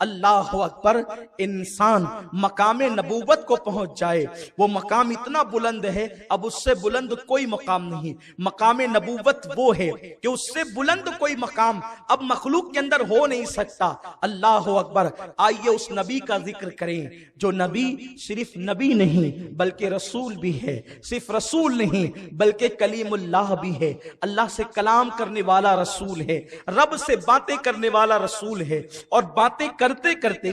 اللہ اکبر، انسان مقام نبوت کو پہنچ جائے، وہ مقام اتنا بلند ہے اب اس سے بلند کوئی مقام نہیں۔ مقام نبوت وہ ہے کہ اس سے بلند کوئی مقام اب مخلوق کے اندر ہو نہیں سکتا۔ اللہ اکبر، آئیے اس نبی کا ذکر کریں جو نبی صرف نبی نہیں بلکہ رسول بھی ہے، صرف رسول نہیں بلکہ کلیم اللہ بھی ہے، اللہ سے کلام کرنے والا رسول ہے، رب سے باتیں کرنے والا رسول ہے، اور باتیں کرتے کرتے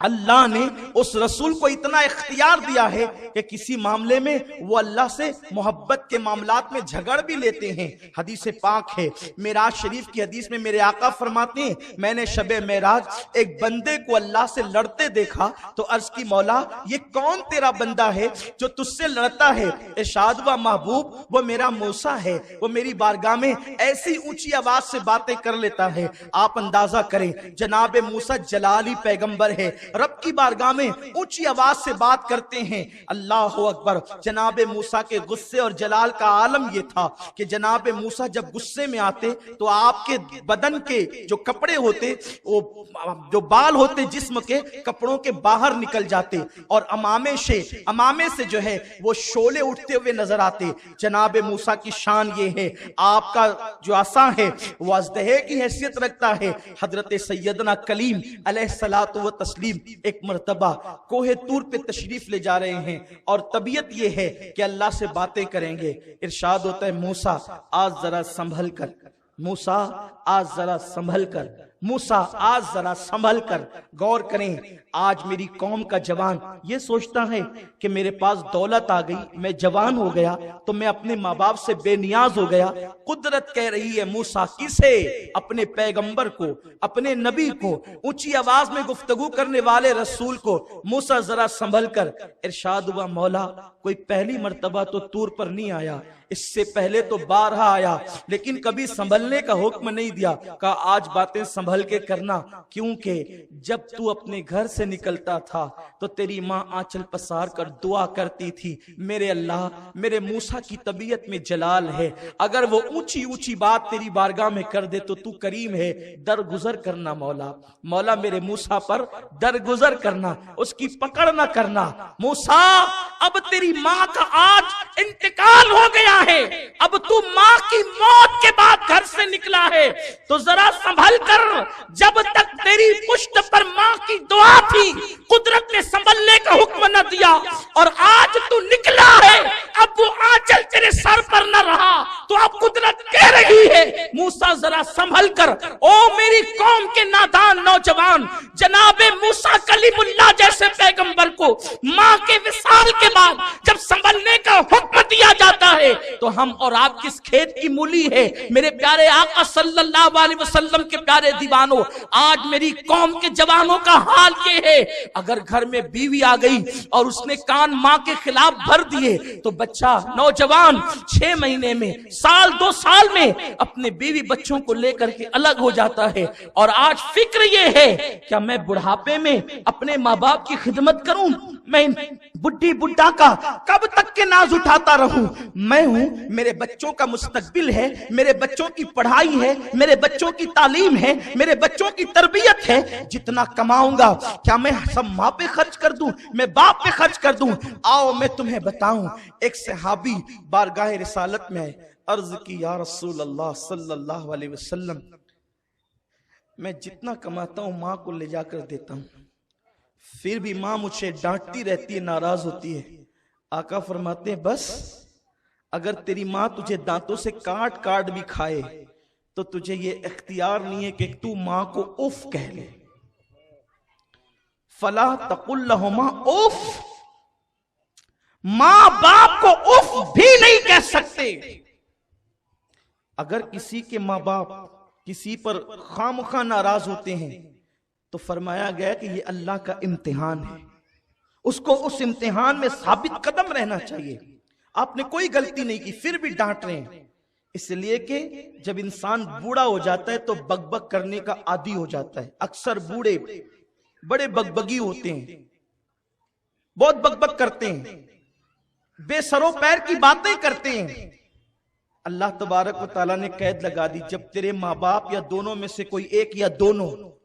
اللہ نے اس رسول کو اتنا اختیار دیا ہے کہ کسی معاملے میں وہ اللہ سے محبت کے معاملات میں جھگڑ بھی لیتے ہیں۔ حدیث پاک ہے، معراج شریف کی حدیث میں میرے آقا فرماتے ہیں میں نے شب معراج ایک بندے کو اللہ سے لڑتے دیکھا تو عرض کی مولا یہ کون تیرا بندہ ہے جو تجھ سے لڑتا ہے؟ ارشاد ہوا محبوب وہ میرا موسیٰ ہے، وہ میری بارگاہ میں ایسی اونچی آواز سے باتیں کر لیتا ہے۔ آپ اندازہ کریں جناب موسیٰ جلالی پیغمبر ہے، رب کی بارگاہ میں اونچی آواز سے بات کرتے ہیں۔ اللہ اکبر، جناب موسیٰ کے غصے اور جلال کا عالم یہ تھا کہ جناب موسیٰ جب غصے میں آتے تو آپ کے بدن کے جو کپڑے ہوتے، وہ جو بال ہوتے جسم کے کپڑوں کے باہر نکل جاتے اور امامے سے جو ہے وہ شعلے اٹھتے ہوئے نظر آتے۔ جناب موسیٰ کی شان یہ ہے، آپ کا جو عصا ہے وہ اژدہے کی حیثیت رکھتا ہے۔ حضرت سیدنا کلیم علیہ الصلوۃ والتسلیم ایک مرتبہ کوہ طور پہ تشریف لے جا رہے ہیں اور طبیعت یہ ہے کہ اللہ سے باتیں کریں گے۔ ارشاد ہوتا ہے موسیٰ آج ذرا سنبھل کر، موسیٰ آج ذرا سنبھل کر، موسیٰ آج ذرا سنبھل کر۔ غور کریں، آج میری قوم کا جوان یہ سوچتا ہے کہ میرے پاس دولت آ گئی، میں جوان ہو گیا تو میں اپنے ماں باپ سے بے نیاز ہو گیا۔ قدرت کہہ رہی ہے موسیٰ کسے؟ اپنے پیغمبر کو، اپنے نبی کو، اونچی آواز میں گفتگو کرنے والے رسول کو، موسیٰ ذرا سنبھل کر۔ ارشاد ہوا مولا کوئی پہلی مرتبہ تو طور پر نہیں آیا، اس سے پہلے تو بارہا آیا لیکن کبھی سنبھلنے کا حکم نہیں دیا، کہا آج باتیں سنبھل کے کرنا، کیونکہ جب تو اپنے گھر سے نکلتا تھا تو تیری ماں آنچل پسار کر دعا کرتی تھی میرے اللہ میرے موسیٰ کی طبیعت میں جلال ہے، اگر وہ اونچی اونچی بات تیری بارگاہ میں کر دے تو کریم ہے، درگزر کرنا مولا، مولا میرے موسیٰ پر درگزر کرنا، اس کی پکڑ نہ کرنا۔ موسیٰ اب تیری ماں کا آج انتقال ہو گیا ہے، اب تو ماں کی موت کے بعد گھر سے نکلا ہے تو ذرا سنبھل کر، جب تک تیری پشت پر ماں کی دعا تھی قدرت نے سنبھلنے کا حکم نہ دیا، اور آج تو نکلا ہے اب وہ آنچل تیرے سر پر نہ رہا تو اب قدرت کہہ رہی ہے موسیٰ ذرا سنبھل کر۔ او میری قوم کے نادان نوجوان، جناب موسیٰ کلیم اللہ جیسے پیغمبر کو ماں کے وصال کے بعد جب سنبھلنے کا حکم دیا جاتا ہے تو ہم اور آپ کس کھیت کی مولی ہے؟ میرے پیارے آقا صلی اللہ علیہ وسلم کے پیارے دیوانوں، آج میری قوم کے جوانوں کا حال یہ ہے، اگر گھر میں بیوی آ گئی اور اس نے کان ماں کے خلاف بھر دیے تو بچہ نوجوان 6 مہینے میں، سال 2 سال میں اپنے بیوی بچوں کو لے کر کے الگ ہو جاتا ہے، اور آج فکر یہ ہے کیا میں بڑھاپے میں اپنے ماں باپ کی خدمت کروں؟ میں بڈھی بڈھا کا کب تک کے ناز اٹھاتا رہوں؟ میں ہوں، میرے بچوں کا مستقبل ہے، میرے بچوں کی پڑھائی ہے، میرے بچوں کی تعلیم ہے، میرے بچوں کی تربیت ہے، جتنا کماؤں گا کیا میں سب ماں پہ خرچ کر دوں، میں باپ پہ خرچ کر دوں؟ آؤ میں تمہیں بتاؤں، ایک صحابی بارگاہ رسالت میں عرض کی یا رسول اللہ صلی اللہ علیہ وسلم میں جتنا کماتا ہوں ماں کو لے جا کر دیتا ہوں، پھر بھی ماں مجھے ڈانٹتی رہتی ہے، ناراض ہوتی ہے۔ آقا فرماتے ہیں بس اگر تیری ماں تجھے دانتوں سے کاٹ کاٹ بھی کھائے تو تجھے یہ اختیار نہیں ہے کہ تو ماں کو اف کہہ لے، فلا تقل لہما اف، ماں باپ کو اف بھی نہیں کہہ سکتے۔ اگر کسی کے ماں باپ کسی پر خامخواہ ناراض ہوتے ہیں تو فرمایا گیا کہ یہ اللہ کا امتحان ہے، اس کو اس امتحان میں ثابت قدم رہنا چاہیے۔ آپ نے کوئی غلطی نہیں کی پھر بھی ڈانٹ رہے ہیں، اس لیے کہ جب انسان بوڑھا ہو جاتا ہے تو بگ بگ کرنے کا عادی ہو جاتا ہے۔ اکثر بوڑھے بڑے بگ بگی ہوتے ہیں، بہت بگ بگ کرتے ہیں، بے سرو پیر کی باتیں کرتے ہیں۔ اللہ تبارک و تعالیٰ نے قید لگا دی، جب تیرے ماں باپ یا دونوں میں سے کوئی ایک یا دونوں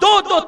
2-2,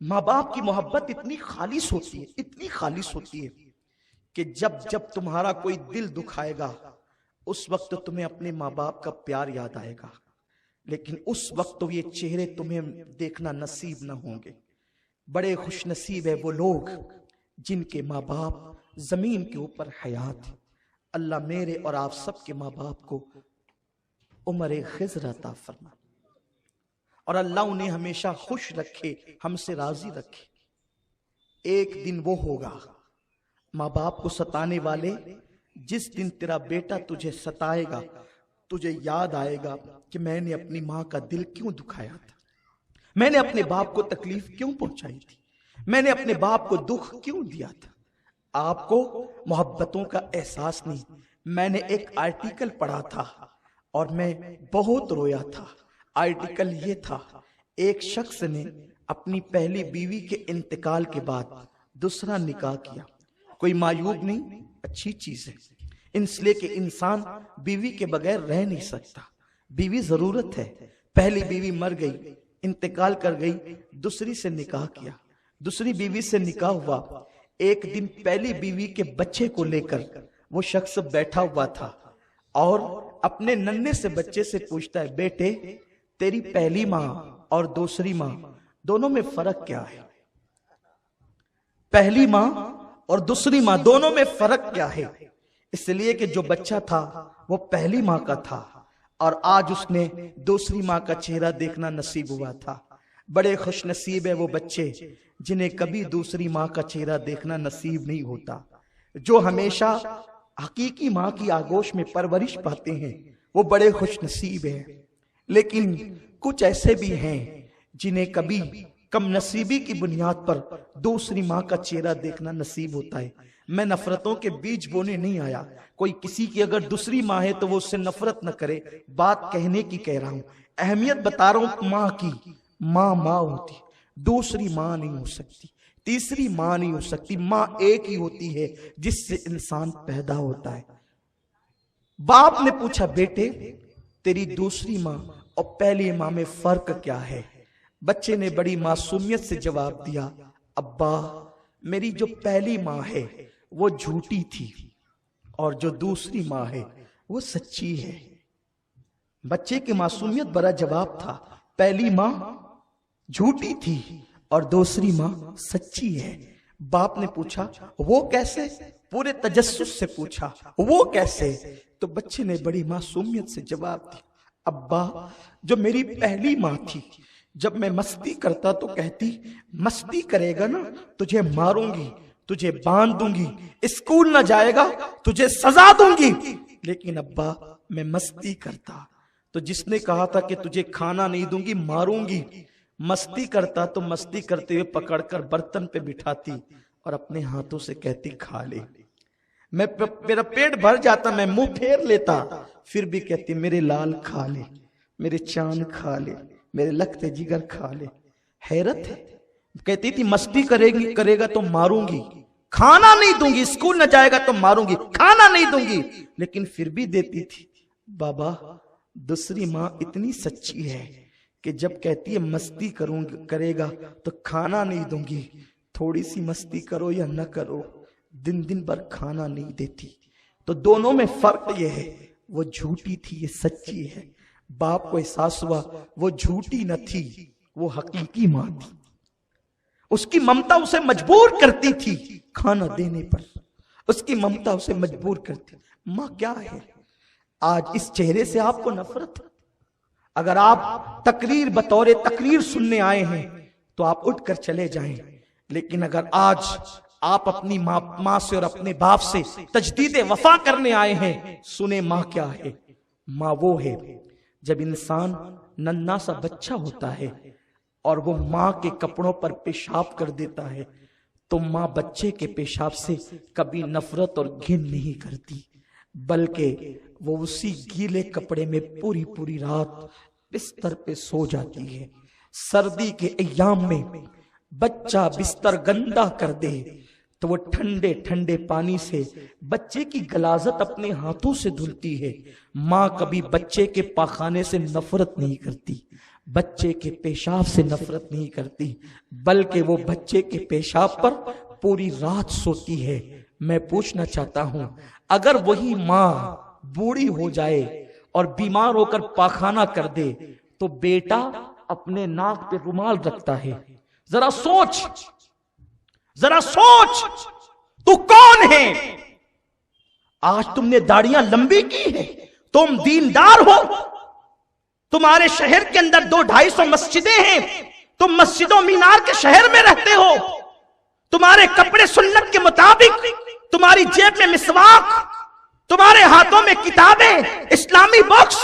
ماں باپ کی محبت اتنی خالص ہوتی ہے، اتنی خالص ہوتی ہے کہ جب جب تمہارا کوئی دل دکھائے گا اس وقت تمہیں اپنے ماں باپ کا پیار یاد آئے گا، لیکن اس وقت تو یہ چہرے تمہیں دیکھنا نصیب نہ ہوں گے۔ بڑے خوش نصیب ہے وہ لوگ جن کے ماں باپ زمین کے اوپر حیات۔ اللہ میرے اور آپ سب کے ماں باپ کو عمر خضر عطا فرما، اور اللہ انہیں ہمیشہ خوش رکھے، ہم سے راضی رکھے۔ ایک دن وہ ہوگا ماں باپ کو ستانے والے، جس دن تیرا بیٹا تجھے ستائے گا، تجھے یاد آئے گا کہ میں نے اپنی ماں کا دل کیوں دکھایا تھا، میں نے اپنے باپ کو تکلیف کیوں پہنچائی تھی، میں نے اپنے باپ کو دکھ کیوں دیا تھا۔ آپ کو محبتوں کا احساس نہیں۔ میں نے ایک آرٹیکل پڑھا تھا اور میں بہت رویا تھا۔ آرٹیکل یہ تھا، ایک شخص نے اپنی پہلی بیوی کے انتقال کے بعد دوسرا نکاح کیا۔ کوئی معیوب نہیں، اچھی چیز ہے، اس لیے کہ انسان بیوی کے بغیر رہ نہیں سکتا، بیوی ضرورت ہے۔ پہلی بیوی مر گئی، انتقال کر گئی، دوسری سے نکاح کیا، دوسری بیوی سے نکاح ہوا۔ ایک دن پہلی بیوی کے بچے کو لے کر وہ شخص بیٹھا ہوا تھا اور اپنے ننھے سے بچے سے پوچھتا ہے، بیٹے تیری پہلی ماں اور دوسری ماں دونوں میں فرق کیا ہے؟ پہلی ماں اور دوسری ماں دونوں میں فرق کیا ہے؟ اس لیے کہ جو بچہ تھا وہ پہلی ماں کا تھا اور آج اس نے دوسری ماں کا چہرہ دیکھنا نصیب ہوا تھا۔ بڑے خوش نصیب ہے وہ بچے جنہیں کبھی دوسری ماں کا چہرہ دیکھنا نصیب نہیں ہوتا، جو ہمیشہ حقیقی ماں کی آغوش میں پرورش پاتے ہیں، وہ بڑے خوش نصیب ہیں۔ لیکن کچھ ایسے بھی ہیں جنہیں کبھی کم نصیبی کی بنیاد پر دوسری ماں کا چہرہ دیکھنا نصیب ہوتا ہے۔ میں نفرتوں کے بیج بونے نہیں آیا، کوئی کسی کی اگر دوسری ماں ہے تو وہ اس سے نفرت نہ کرے، بات کہنے کی کہہ رہا ہوں، اہمیت بتا رہا ہوں ماں کی۔ ماں ماں ہوتی، دوسری ماں نہیں ہو سکتی، تیسری ماں نہیں ہو سکتی، ماں ایک ہی ہوتی ہے جس سے انسان پیدا ہوتا ہے۔ باپ نے پوچھا، بیٹے تیری دوسری ماں اور پہلی ماں میں فرق کیا ہے؟ بچے نے بڑی معصومیت سے جواب دیا، ابا میری جو پہلی ماں ہے وہ جھوٹی تھی اور جو دوسری ماں ہے وہ سچی ہے۔ بچے کی معصومیت بڑا جواب تھا، پہلی ماں جھوٹی تھی اور دوسری ماں سچی ہے۔ باپ نے پوچھا وہ کیسے؟ پورے تجسس سے پوچھا وہ کیسے؟ تو بچے نے بڑی معصومیت سے جواب دیا، ابا جو میری پہلی ماں تھی، جب میں مستی کرتا تو کہتی مستی کرے گا نا تجھے ماروں گی، تجھے باندھ دوں گی، اسکول نہ جائے گا تجھے سزا دوں گی۔ لیکن ابا میں مستی کرتا تو جس نے کہا تھا کہ تجھے کھانا نہیں دوں گی ماروں گی، مستی کرتا تو مستی کرتے ہوئے پکڑ کر برتن پہ بٹھاتی اور اپنے ہاتھوں سے کہتی کھا لے، میرا پیٹ بھر جاتا، میں منہ پھیر لیتا، پھر بھی کہتی میرے لال کھا لے، میرے چاند کھا لے، میرے لگتے جگر کھا لے۔ حیرت ہے، کہتی تھی مستی کرے گا تو ماروں گی، کھانا نہیں دوں گی، اسکول نہ جائے گا تو ماروں گی، کھانا نہیں دوں گی، لیکن پھر بھی دیتی تھی۔ بابا دوسری ماں اتنی سچی ہے کہ جب کہتی ہے مستی کرے گا تو کھانا نہیں دوں گی، تھوڑی سی مستی کرو یا نہ کرو، دن بھر کھانا نہیں دیتی۔ تو دونوں میں فرق یہ ہے، وہ جھوٹی تھی، یہ سچی ہے۔ باپ کو احساس ہوا وہ جھوٹی نہ تھی، وہ حقیقی ماں تھی، اس کی ممتا اسے مجبور کرتی تھی کھانا دینے پر، اس کی ممتا اسے مجبور کرتی۔ ماں کیا ہے؟ آج اس چہرے سے آپ کو نفرت، اگر آپ تقریر بطور تقریر سننے آئے ہیں تو آپ اٹھ کر چلے جائیں، لیکن اگر آج آپ اپنی ماں سے اور اپنے باپ سے تجدید وفا کرنے آئے ہیں، سنیں ماں کیا ہے۔ ماں وہ ہے جب انسان ننھا سا بچہ ہوتا ہے اور وہ ماں کے کپڑوں پر پیشاب کر دیتا ہے تو ماں بچے کے پیشاب سے کبھی نفرت اور گھن نہیں کرتی، بلکہ وہ اسی گیلے کپڑے میں پوری رات بستر پہ سو جاتی ہے۔ سردی کے ایام میں بچہ بستر گندا کر دے تو وہ ٹھنڈے پانی سے بچے کی غلاظت اپنے ہاتھوں سے دھلتی ہے۔ ماں کبھی بچے کے پاخانے سے نفرت نہیں کرتی، بچے کے پیشاب سے نفرت نہیں کرتی، بلکہ وہ بچے کے پیشاب پر پوری رات سوتی ہے۔ میں پوچھنا چاہتا ہوں، اگر وہی ماں بوڑھی ہو جائے اور بیمار ہو کر پاخانہ کر دے تو بیٹا اپنے ناک پہ رومال رکھتا ہے۔ ذرا سوچ، ذرا سوچ، تو کون ہے؟ آج تم نے داڑیاں لمبی کی ہے، تم دیندار ہو، تمہارے شہر کے اندر 200-250 مسجدیں ہیں، تم مسجد و مینار کے شہر میں رہتے ہو، تمہارے کپڑے سنت کے مطابق، تمہاری جیب میں مسواک، تمہارے ہاتھوں میں کتابیں، اسلامی بکس،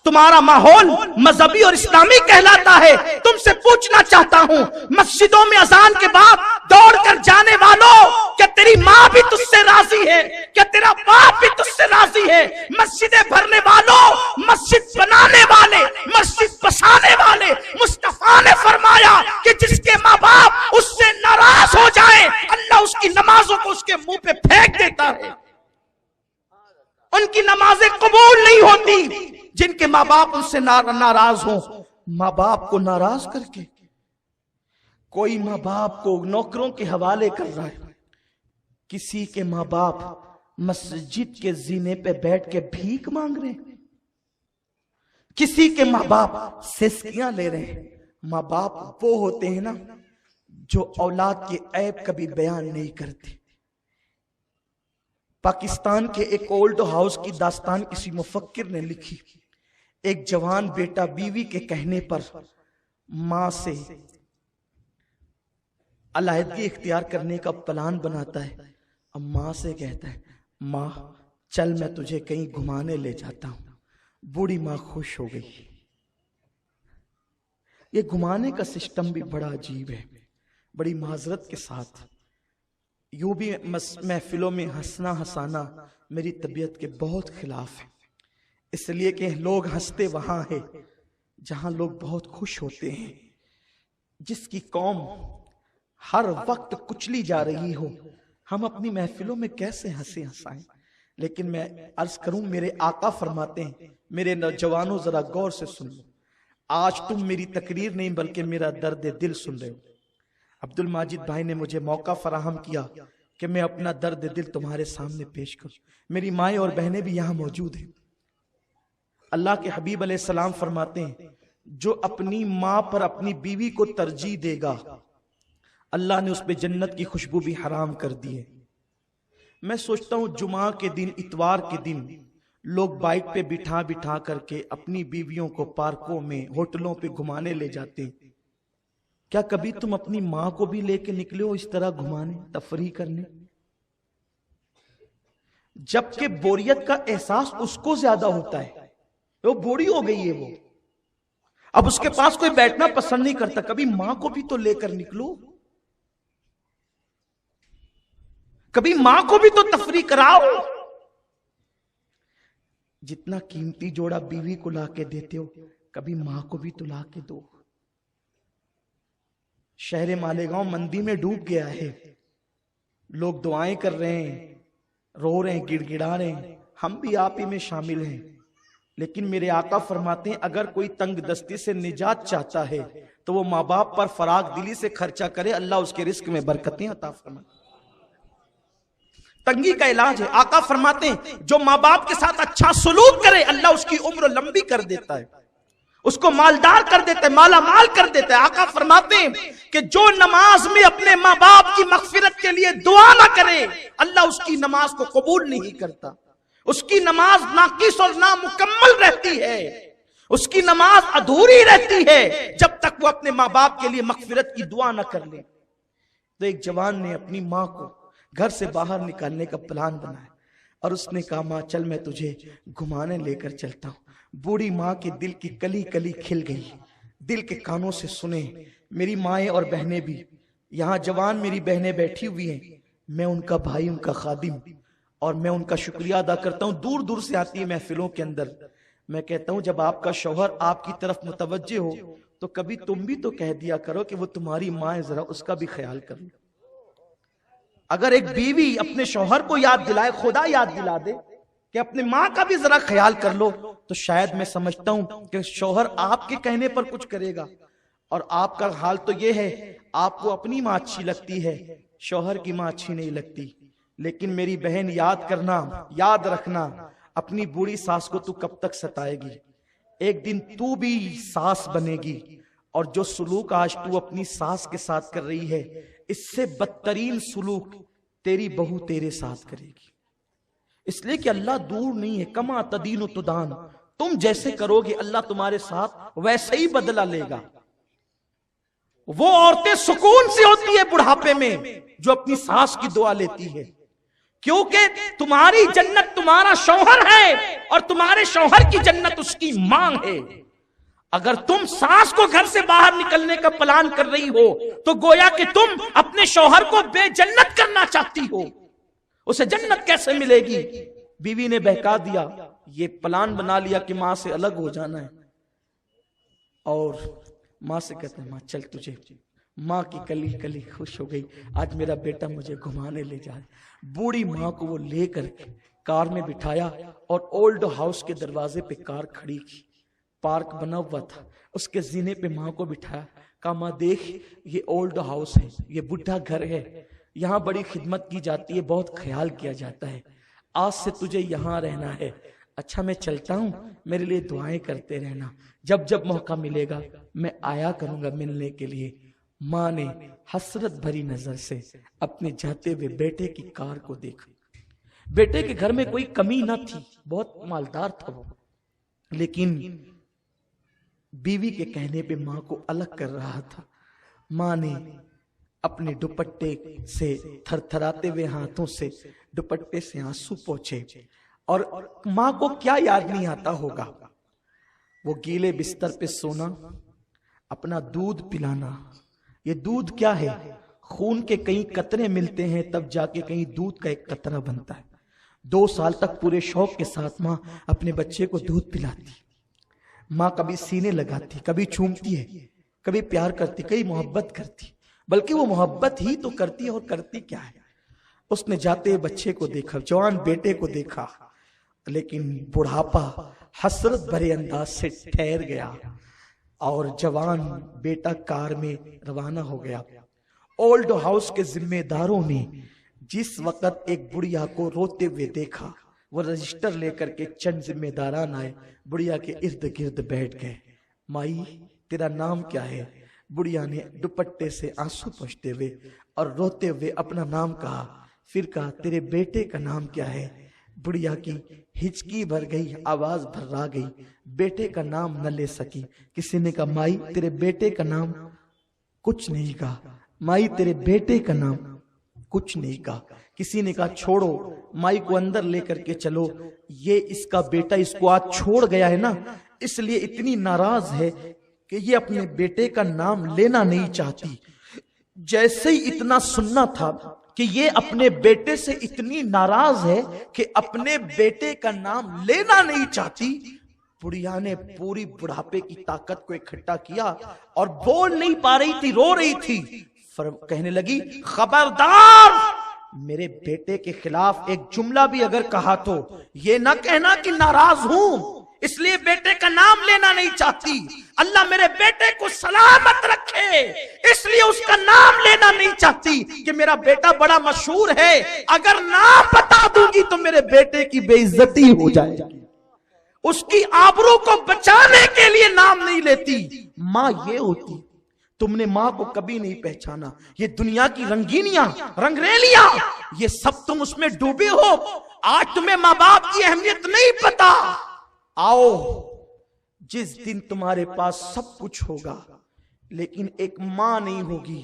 تمہارا ماحول مذہبی اور اسلامی کہلاتا ہے۔ تم سے پوچھنا چاہتا ہوں، مسجدوں میں اذان کے بعد دوڑ کر جانے والوں، کیا تیری ماں بھی تجھ سے راضی ہے؟ کیا تیرا باپ بھی تجھ سے راضی ہے؟ مسجدیں بھرنے والوں، مسجد بنانے والے، مسجد بسانے والے، مصطفیٰ نے فرمایا کہ جس کے ماں باپ اس سے ناراض ہو جائیں، اللہ اس کی نمازوں کو اس کے منہ پہ پھینک دیتا ہے۔ ان کی نمازیں قبول نہیں ہوتی جن کے ماں باپ ان سے ناراض ہوں۔ ماں باپ کو ناراض کر کے کوئی ماں باپ کو نوکروں کے حوالے کر رہا ہے، کسی کے ماں باپ مسجد کے زینے پہ بیٹھ کے بھیک مانگ رہے ہیں، کسی کے ماں باپ سسکیاں لے رہے ہیں۔ ماں باپ وہ ہوتے ہیں نا جو اولاد کے عیب کبھی بیان نہیں کرتے۔ پاکستان کے ایک اولڈ ہاؤس کی داستان کسی مفکر نے لکھی۔ ایک جوان بیٹا بیوی کے کہنے پر ماں سے علیحدگی اختیار کرنے کا پلان بناتا ہے، اب ماں سے کہتا ہے، ماں چل میں تجھے کہیں گھمانے لے جاتا ہوں۔ بوڑھی ماں خوش ہو گئی۔ یہ گھمانے کا سسٹم بھی بڑا عجیب ہے، بڑی معذرت کے ساتھ۔ یوں بھی محفلوں میں ہنسنا ہنسانا میری طبیعت کے بہت خلاف ہے، اس لیے کہ لوگ ہنستے وہاں ہیں جہاں لوگ بہت خوش ہوتے ہیں۔ جس کی قوم ہر وقت کچلی جا رہی ہو، ہم اپنی محفلوں میں کیسے ہنسے ہنسائیں؟ لیکن میں عرض کروں، میرے آقا فرماتے ہیں، میرے نوجوانوں ذرا غور سے سن لو، آج تم میری تقریر نہیں بلکہ میرا درد دل سن رہے ہو۔ عبد الماجد بھائی نے مجھے موقع فراہم کیا کہ میں اپنا درد دل تمہارے سامنے پیش کروں۔ میری مائیں اور بہنیں بھی یہاں موجود ہیں۔ اللہ کے حبیب علیہ السلام فرماتے ہیں، جو اپنی ماں پر اپنی بیوی کو ترجیح دے گا، اللہ نے اس پہ جنت کی خوشبو بھی حرام کر دی ہے۔ میں سوچتا ہوں جمعہ کے دن، اتوار کے دن لوگ بائک پہ بٹھا بٹھا کر کے اپنی بیویوں کو پارکوں میں، ہوٹلوں پہ گھمانے لے جاتے ہیں۔ کیا کبھی تم اپنی ماں کو بھی لے کے نکلے ہو اس طرح گھمانے، تفریح کرنے؟ جبکہ بوریت کا احساس اس کو زیادہ ہوتا ہے، وہ بوڑھی ہو گئی ہے، وہ اب اس کے پاس کوئی بیٹھنا پسند نہیں کرتا۔ کبھی ماں کو بھی تو لے کر نکلو، کبھی ماں کو بھی تو تفریح کراؤ۔ جتنا قیمتی جوڑا بیوی کو لا کے دیتے ہو، کبھی ماں کو بھی تو لا کے دو۔ شہر مالیگاؤں مندی میں ڈوب گیا ہے، لوگ دعائیں کر رہے ہیں، رو رہے ہیں، گڑ گڑا رہے ہیں، ہم بھی آپ ہی میں شامل ہیں۔ لیکن میرے آقا فرماتے ہیں، اگر کوئی تنگ دستی سے نجات چاہتا ہے تو وہ ماں باپ پر فراغ دلی سے خرچہ کرے، اللہ اس کے رزق میں برکتیں عطا فرمائے۔ تنگی کا علاج ہے۔ آقا فرماتے ہیں، جو ماں باپ کے ساتھ اچھا سلوک کرے، اللہ اس کی عمر لمبی کر دیتا ہے، اس کو مالدار کر دیتا ہے، مالا مال کر دیتا ہے۔ آقا فرماتے ہیں کہ جو نماز میں اپنے ماں باپ کی مغفرت کے لیے دعا نہ کرے، اللہ اس کی نماز کو قبول نہیں کرتا۔ اس کی نماز ناقص اور نامکمل رہتی ہے، اس کی نماز ادھوری رہتی ہے جب تک وہ اپنے ماں باپ کے لیے مغفرت کی دعا نہ کر لے۔ تو ایک جوان نے اپنی ماں کو گھر سے باہر نکالنے کا پلان بنایا اور اس نے کہا، ماں چل میں تجھے گھمانے لے کر چلتا ہوں۔ بوڑھی ماں کے دل کی کلی کلی کھل گئی، دل کے کانوں سے سنے۔ میری مائیں اور بہنیں بھی یہاں، جوان میری بہنیں بیٹھی ہوئی ہیں، میں ان کا بھائی، ان کا خادم، اور میں ان کا شکریہ ادا کرتا ہوں۔ دور دور سے آتی ہے محفلوں کے اندر۔ میں کہتا ہوں جب آپ کا شوہر آپ کی طرف متوجہ ہو تو کبھی تم بھی تو کہہ دیا کرو کہ وہ تمہاری ماں ہے، ذرا اس کا بھی خیال کر لو۔ اگر ایک بیوی اپنے شوہر کو یاد دلائے، خدا یاد دلا دے کہ اپنے ماں کا بھی ذرا خیال کر لو، تو شاید میں سمجھتا ہوں کہ شوہر آپ کے کہنے پر کچھ کرے گا، اور آپ کا حال تو یہ ہے آپ کو اپنی ماں اچھی لگتی ہے، شوہر کی ماں اچھی نہیں لگتی۔ لیکن میری بہن یاد کرنا، یاد رکھنا، اپنی بوڑھی ساس کو تو کب تک ستائے گی؟ ایک دن تو بھی ساس بنے گی، اور جو سلوک آج تو اپنی ساس کے ساتھ کر رہی ہے، اس سے بدترین سلوک تیری بہو تیرے ساتھ کرے گی۔ اس لیے کہ اللہ دور نہیں ہے، کما تدین و تدان، تم جیسے کرو گے اللہ تمہارے ساتھ ویسے ہی بدلہ لے گا۔ وہ عورتیں سکون سے ہوتی ہے بڑھاپے میں جو اپنی ساس کی دعا لیتی ہے، کیونکہ تمہاری جنت تمہارا شوہر ہے اور تمہارے شوہر کی جنت اس کی ماں ہے۔ اگر تم ساس کو گھر سے باہر نکلنے کا پلان کر رہی ہو تو گویا کہ تم اپنے شوہر کو بے جنت کرنا چاہتی ہو، اسے جنت کیسے ملے گی؟ بیوی نے بہکا دیا، یہ پلان بنا لیا کہ ماں سے الگ ہو جانا ہے، اور ماں سے کہتے ہیں ماں چل تجھے، ماں کی کلی کلی خوش ہو گئی، آج میرا بیٹا مجھے گھمانے لے جائے۔ بوڑھی ماں کو وہ لے کر کار میں بٹھایا اور اولڈ ہاؤس کے دروازے پہ کار کھڑی کی، پارک بنا ہوا تھا، اس کے زینے پہ ماں کو بٹھایا، کہا ماں دیکھ یہ اولڈ ہاؤس ہے، یہ بڈھا گھر ہے، یہاں بڑی خدمت کی جاتی ہے، بہت خیال کیا جاتا ہے، آج سے تجھے یہاں رہنا ہے۔ اچھا میں چلتا ہوں، میرے لیے دعائیں کرتے رہنا، جب جب موقع ملے گا میں آیا کروں گا ملنے کے لیے۔ ماں نے حسرت بھری نظر سے اپنے جاتے ہوئے بیٹے کی کار کو دیکھا۔ بیٹے کے گھر میں کوئی کمی نہ تھی، بہت مالدار تھا وہ، لیکن بیوی کے کہنے پہ ماں کو الگ کر رہا تھا۔ ماں نے اپنے دوپٹے سے تھر تھراتے ہوئے ہاتھوں سے دوپٹے سے آنسو پوچھے، اور ماں کو کیا یاد نہیں آتا ہوگا، وہ گیلے بستر پہ سونا، اپنا دودھ پلانا۔ یہ دودھ کیا ہے؟ خون کے کئی قطرے ملتے ہیں تب جا کے کہیں دودھ کا ایک قطرہ بنتا ہے۔ 2 سال تک پورے شوق کے ساتھ ماں اپنے بچے کو دودھ پلاتی، ماں کبھی سینے لگاتی، کبھی چومتی ہے، کبھی پیار کرتی، کبھی محبت کرتی، بلکہ وہ محبت ہی تو کرتی ہے، اور کرتی کیا ہے؟ اس نے جاتے بچے کو دیکھا، جوان بیٹے کو دیکھا، لیکن بڑھاپا حسرت بھرے انداز سے ٹھہر گیا، اور جوان بیٹا کار میں روانہ ہو گیا۔ اولڈ ہاؤس کے ذمہ داروں نے جس وقت ایک بڑھیا کو روتے ہوئے دیکھا، وہ رجسٹر لے کر کے چند ذمہ داران آئے، بڑھیا کے ارد گرد بیٹھ گئے۔ مائی تیرا نام کیا ہے؟ بڑھیا نے دوپٹے سے آنسو پوچھتے ہوئے اور روتے ہوئے اپنا نام کہا، پھر کہا تیرے بیٹے کا نام کیا ہے؟ بڑھیا کی ہچکی بھر گئی، آواز بھرا گئی، بیٹے کا نام نہ لے سکی۔ کسی نے کہا مائی تیرے بیٹے کا نام؟ کچھ نہیں کہا۔ مائی تیرے بیٹے کا نام؟ کچھ نہیں کہا۔ کسی نے کہا چھوڑو، مائی کو اندر لے کر کے چلو، یہ اس کا بیٹا اس کو آج چھوڑ گیا ہے نا، اس لیے اتنی ناراض ہے کہ یہ اپنے بیٹے کا نام لینا نہیں چاہتی۔ جیسے ہی اتنا سننا تھا کہ یہ اپنے بیٹے سے اتنی ناراض ہے کہ اپنے بیٹے کا نام لینا نہیں چاہتی، بڑھیا نے پوری بڑھاپے کی طاقت کو اکٹھا کیا اور بول نہیں پا رہی تھی، رو رہی تھی، کہنے لگی خبردار، میرے بیٹے کے خلاف ایک جملہ بھی اگر کہا تو یہ نہ کہنا کہ ناراض ہوں، اس لیے بیٹے کا نام لینا نہیں چاہتی، اللہ میرے بیٹے کو سلامت رکھے اس لیے اس کا نام لینا نہیں چاہتی کہ میرا بیٹا بڑا مشہور ہے، اگر نام بتا دوں گی تو میرے بیٹے کی بے عزتی ہو جائے گی، اس کی آبرو کو بچانے کے لیے نام نہیں لیتی۔ ماں یہ ہوتی، تم نے ماں کو کبھی نہیں پہچانا، یہ دنیا کی رنگینیاں رنگریلیاں یہ سب تم اس میں ڈوبے ہو، آج تمہیں ماں باپ کی اہمیت نہیں پتا۔ آؤ جس دن تمہارے پاس سب کچھ ہوگا لیکن ایک ماں نہیں ہوگی،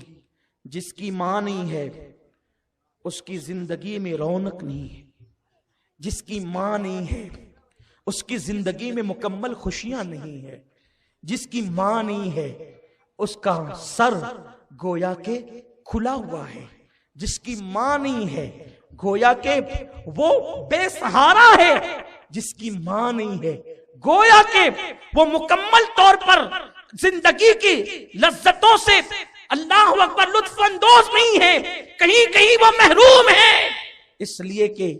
جس کی ماں نہیں ہے اس کی زندگی میں رونق نہیں ہے، جس کی ماں نہیں ہے اس کی زندگی میں مکمل خوشیاں نہیں ہے، جس کی ماں نہیں ہے اس کا سر گویا کہ کھلا ہوا ہے، جس کی ماں نہیں ہے گویا کہ وہ بے سہارا ہے، جس کی ماں نہیں ہے گویا کہ وہ مکمل طور پر زندگی کی لذتوں سے اللہ اکبر لطف اندوز نہیں ہے، کہیں کہیں وہ محروم ہے۔ اس لیے کہ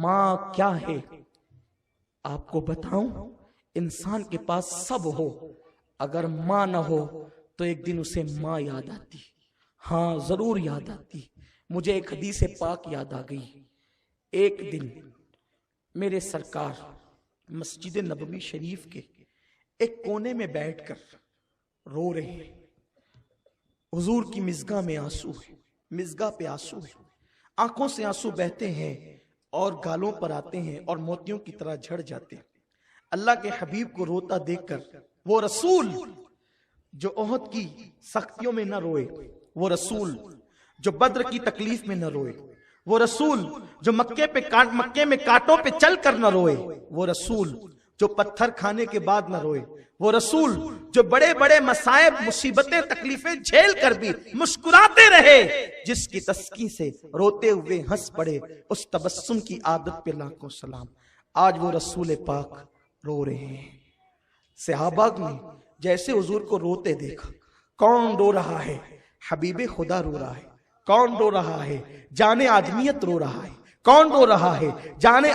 ماں کیا ہے آپ کو بتاؤں، انسان کے پاس سب ہو، اگر ماں نہ ہو تو ایک دن اسے ماں یاد آتی، ہاں ضرور یاد آتی۔ مجھے ایک حدیث پاک یاد آ گئی۔ ایک دن میرے سرکار مسجد نبوی شریف کے ایک کونے میں بیٹھ کر رو رہے ہیں۔ حضور کی مزگاہ میں آنسو ہے، مزگاہ پہ آنسو ہے، آنکھوں سے آنسو بہتے ہیں اور گالوں پر آتے ہیں اور موتیوں کی طرح جھڑ جاتے ہیں۔ اللہ کے حبیب کو روتا دیکھ کر، وہ رسول جو احد کی سختیوں میں نہ روئے، وہ رسول جو بدر کی تکلیف میں نہ روئے، وہ رسول جو مکے میں کانٹوں پہ چل کر نہ روئے، وہ رسول جو پتھر کھانے کے بعد نہ روئے، وہ رسول جو بڑے بڑے مصائب مصیبتیں تکلیفیں جھیل کر بھی مسکراتے رہے، جس کی تسکین سے روتے ہوئے ہنس پڑے، اس تبسم کی عادت پہ لاکھوں سلام۔ آج وہ رسول پاک رو رہے ہیں۔ صحابہ نے جیسے حضور کو روتے دیکھا، کون رو رہا ہے؟ حبیب خدا رو رہا ہے۔ کون رو رہا ہے؟ جان آدمیت رو رہا ہے۔ کون رو رہا ہے؟ جان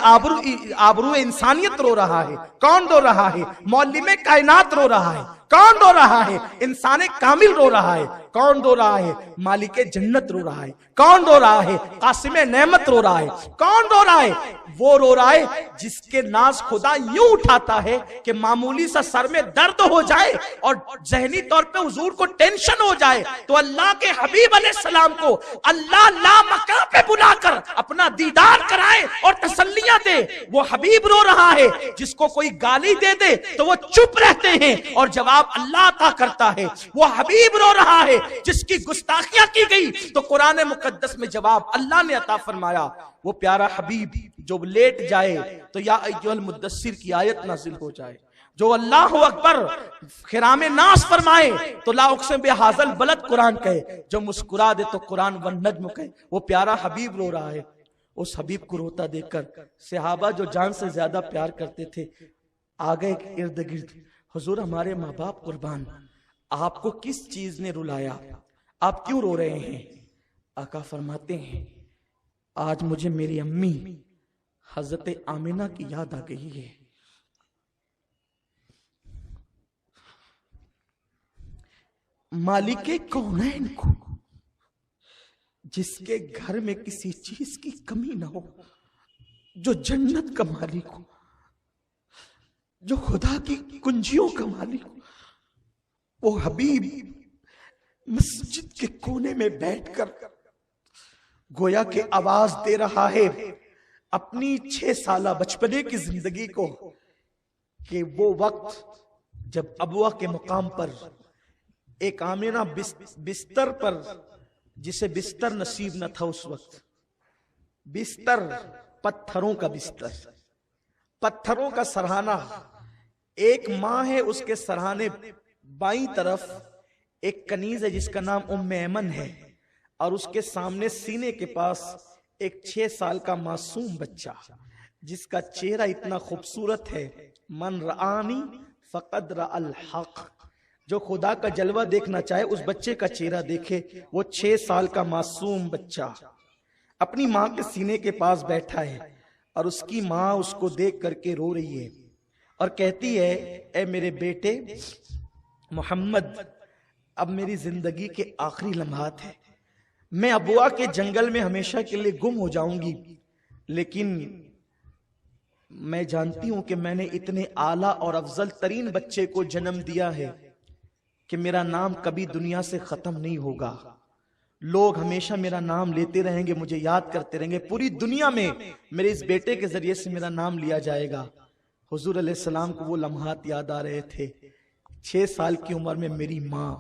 آبرو انسانیت رو رہا ہے۔ کون رو رہا ہے؟ معلم کائنات رو رہا ہے۔ کون رو رہا ہے؟ انسان کامل رو رہا ہے۔ کون رو رہا ہے؟ مالک جنت رو رہا ہے۔ کون رو رہا ہے؟ قاسم نعمت رو رہا ہے۔ کون رو رہا ہے؟ وہ رو رہا ہے جس کے ناز خدا یوں اٹھاتا ہے کہ معمولی سا سر میں درد ہو جائے اور ذہنی طور پہ حضور کو ٹینشن ہو جائے تو اللہ کے حبیب علیہ السلام کو اللہ لامکان پہ بلا کر اپنا دیدار کرائے اور تسلیاں دے۔ وہ حبیب رو رہا ہے جس کو کوئی گالی دے دے تو وہ چپ رہتے ہیں اور جواب اللہ عطا کرتا ہے۔ وہ حبیب رو رہا ہے جس کی گستاخیاں کی گئی تو قرآن مقدس میں جواب اللہ نے عطا فرمایا۔ وہ پیارا حبیب جو لیٹ جائے تو یا ایھا المدثر کی آیت نازل ہو جائے، جو اللہ اکبر خرام ناس فرمائے تو لا اقسم بہذا البلد قرآن کہے، جو مسکرا دے تو قرآن والنجم کہے۔ وہ پیارا حبیب رو رہا ہے۔ اس حبیب کو روتا دیکھ کر صحابہ جو جان سے زیادہ پیار کرتے تھے آگے ارد گرد، حضور ہمارے ماں باپ قربان، آپ کو کس چیز نے رلایا؟ آپ کیوں رو رہے ہیں؟ آقا فرماتے ہیں آج مجھے میری امی حضرت آمنہ کی یاد آ گئی ہے۔ مالک کونین کو، جس کے گھر میں کسی چیز کی کمی نہ ہو، جو جنت کا مالک ہو، جو خدا کی کنجیوں کا مالک ہو، وہ حبیب مسجد کے کونے میں بیٹھ کر گویا کہ آواز دے رہا ہے اپنی 6 سالہ بچپنے کی زندگی کو کہ وہ وقت جب ابوا کے مقام پر ایک آمنہ بستر پر، جسے بستر نصیب نہ تھا اس وقت، بستر پتھروں کا بستر، پتھروں کا سرہانہ، ایک ماں ہے اس کے سرہانے بائیں طرف ایک کنیز ہے جس کا نام ام ایمن ہے، اور اس کے سامنے سینے کے پاس ایک 6 سال کا معصوم بچہ جس کا چہرہ اتنا خوبصورت ہے، من رآنی فقد رأى الحق، جو خدا کا جلوہ دیکھنا چاہے اس بچے کا چہرہ دیکھے۔ وہ 6 سال کا معصوم بچہ اپنی ماں کے سینے کے پاس بیٹھا ہے اور اس کی ماں اس کو دیکھ کر کے رو رہی ہے اور کہتی ہے اے میرے بیٹے محمد، اب میری زندگی کے آخری لمحات ہیں، میں ابوا کے جنگل میں ہمیشہ کے لیے گم ہو جاؤں گی، لیکن میں جانتی ہوں کہ میں نے اتنے اعلیٰ اور افضل ترین بچے کو جنم دیا ہے کہ میرا نام کبھی دنیا سے ختم نہیں ہوگا، لوگ ہمیشہ میرا نام لیتے رہیں گے، مجھے یاد کرتے رہیں گے، پوری دنیا میں میرے اس بیٹے کے ذریعے سے میرا نام لیا جائے گا۔ حضور علیہ السلام کو وہ لمحات یاد آ رہے تھے، 6 سال کی عمر میں میری ماں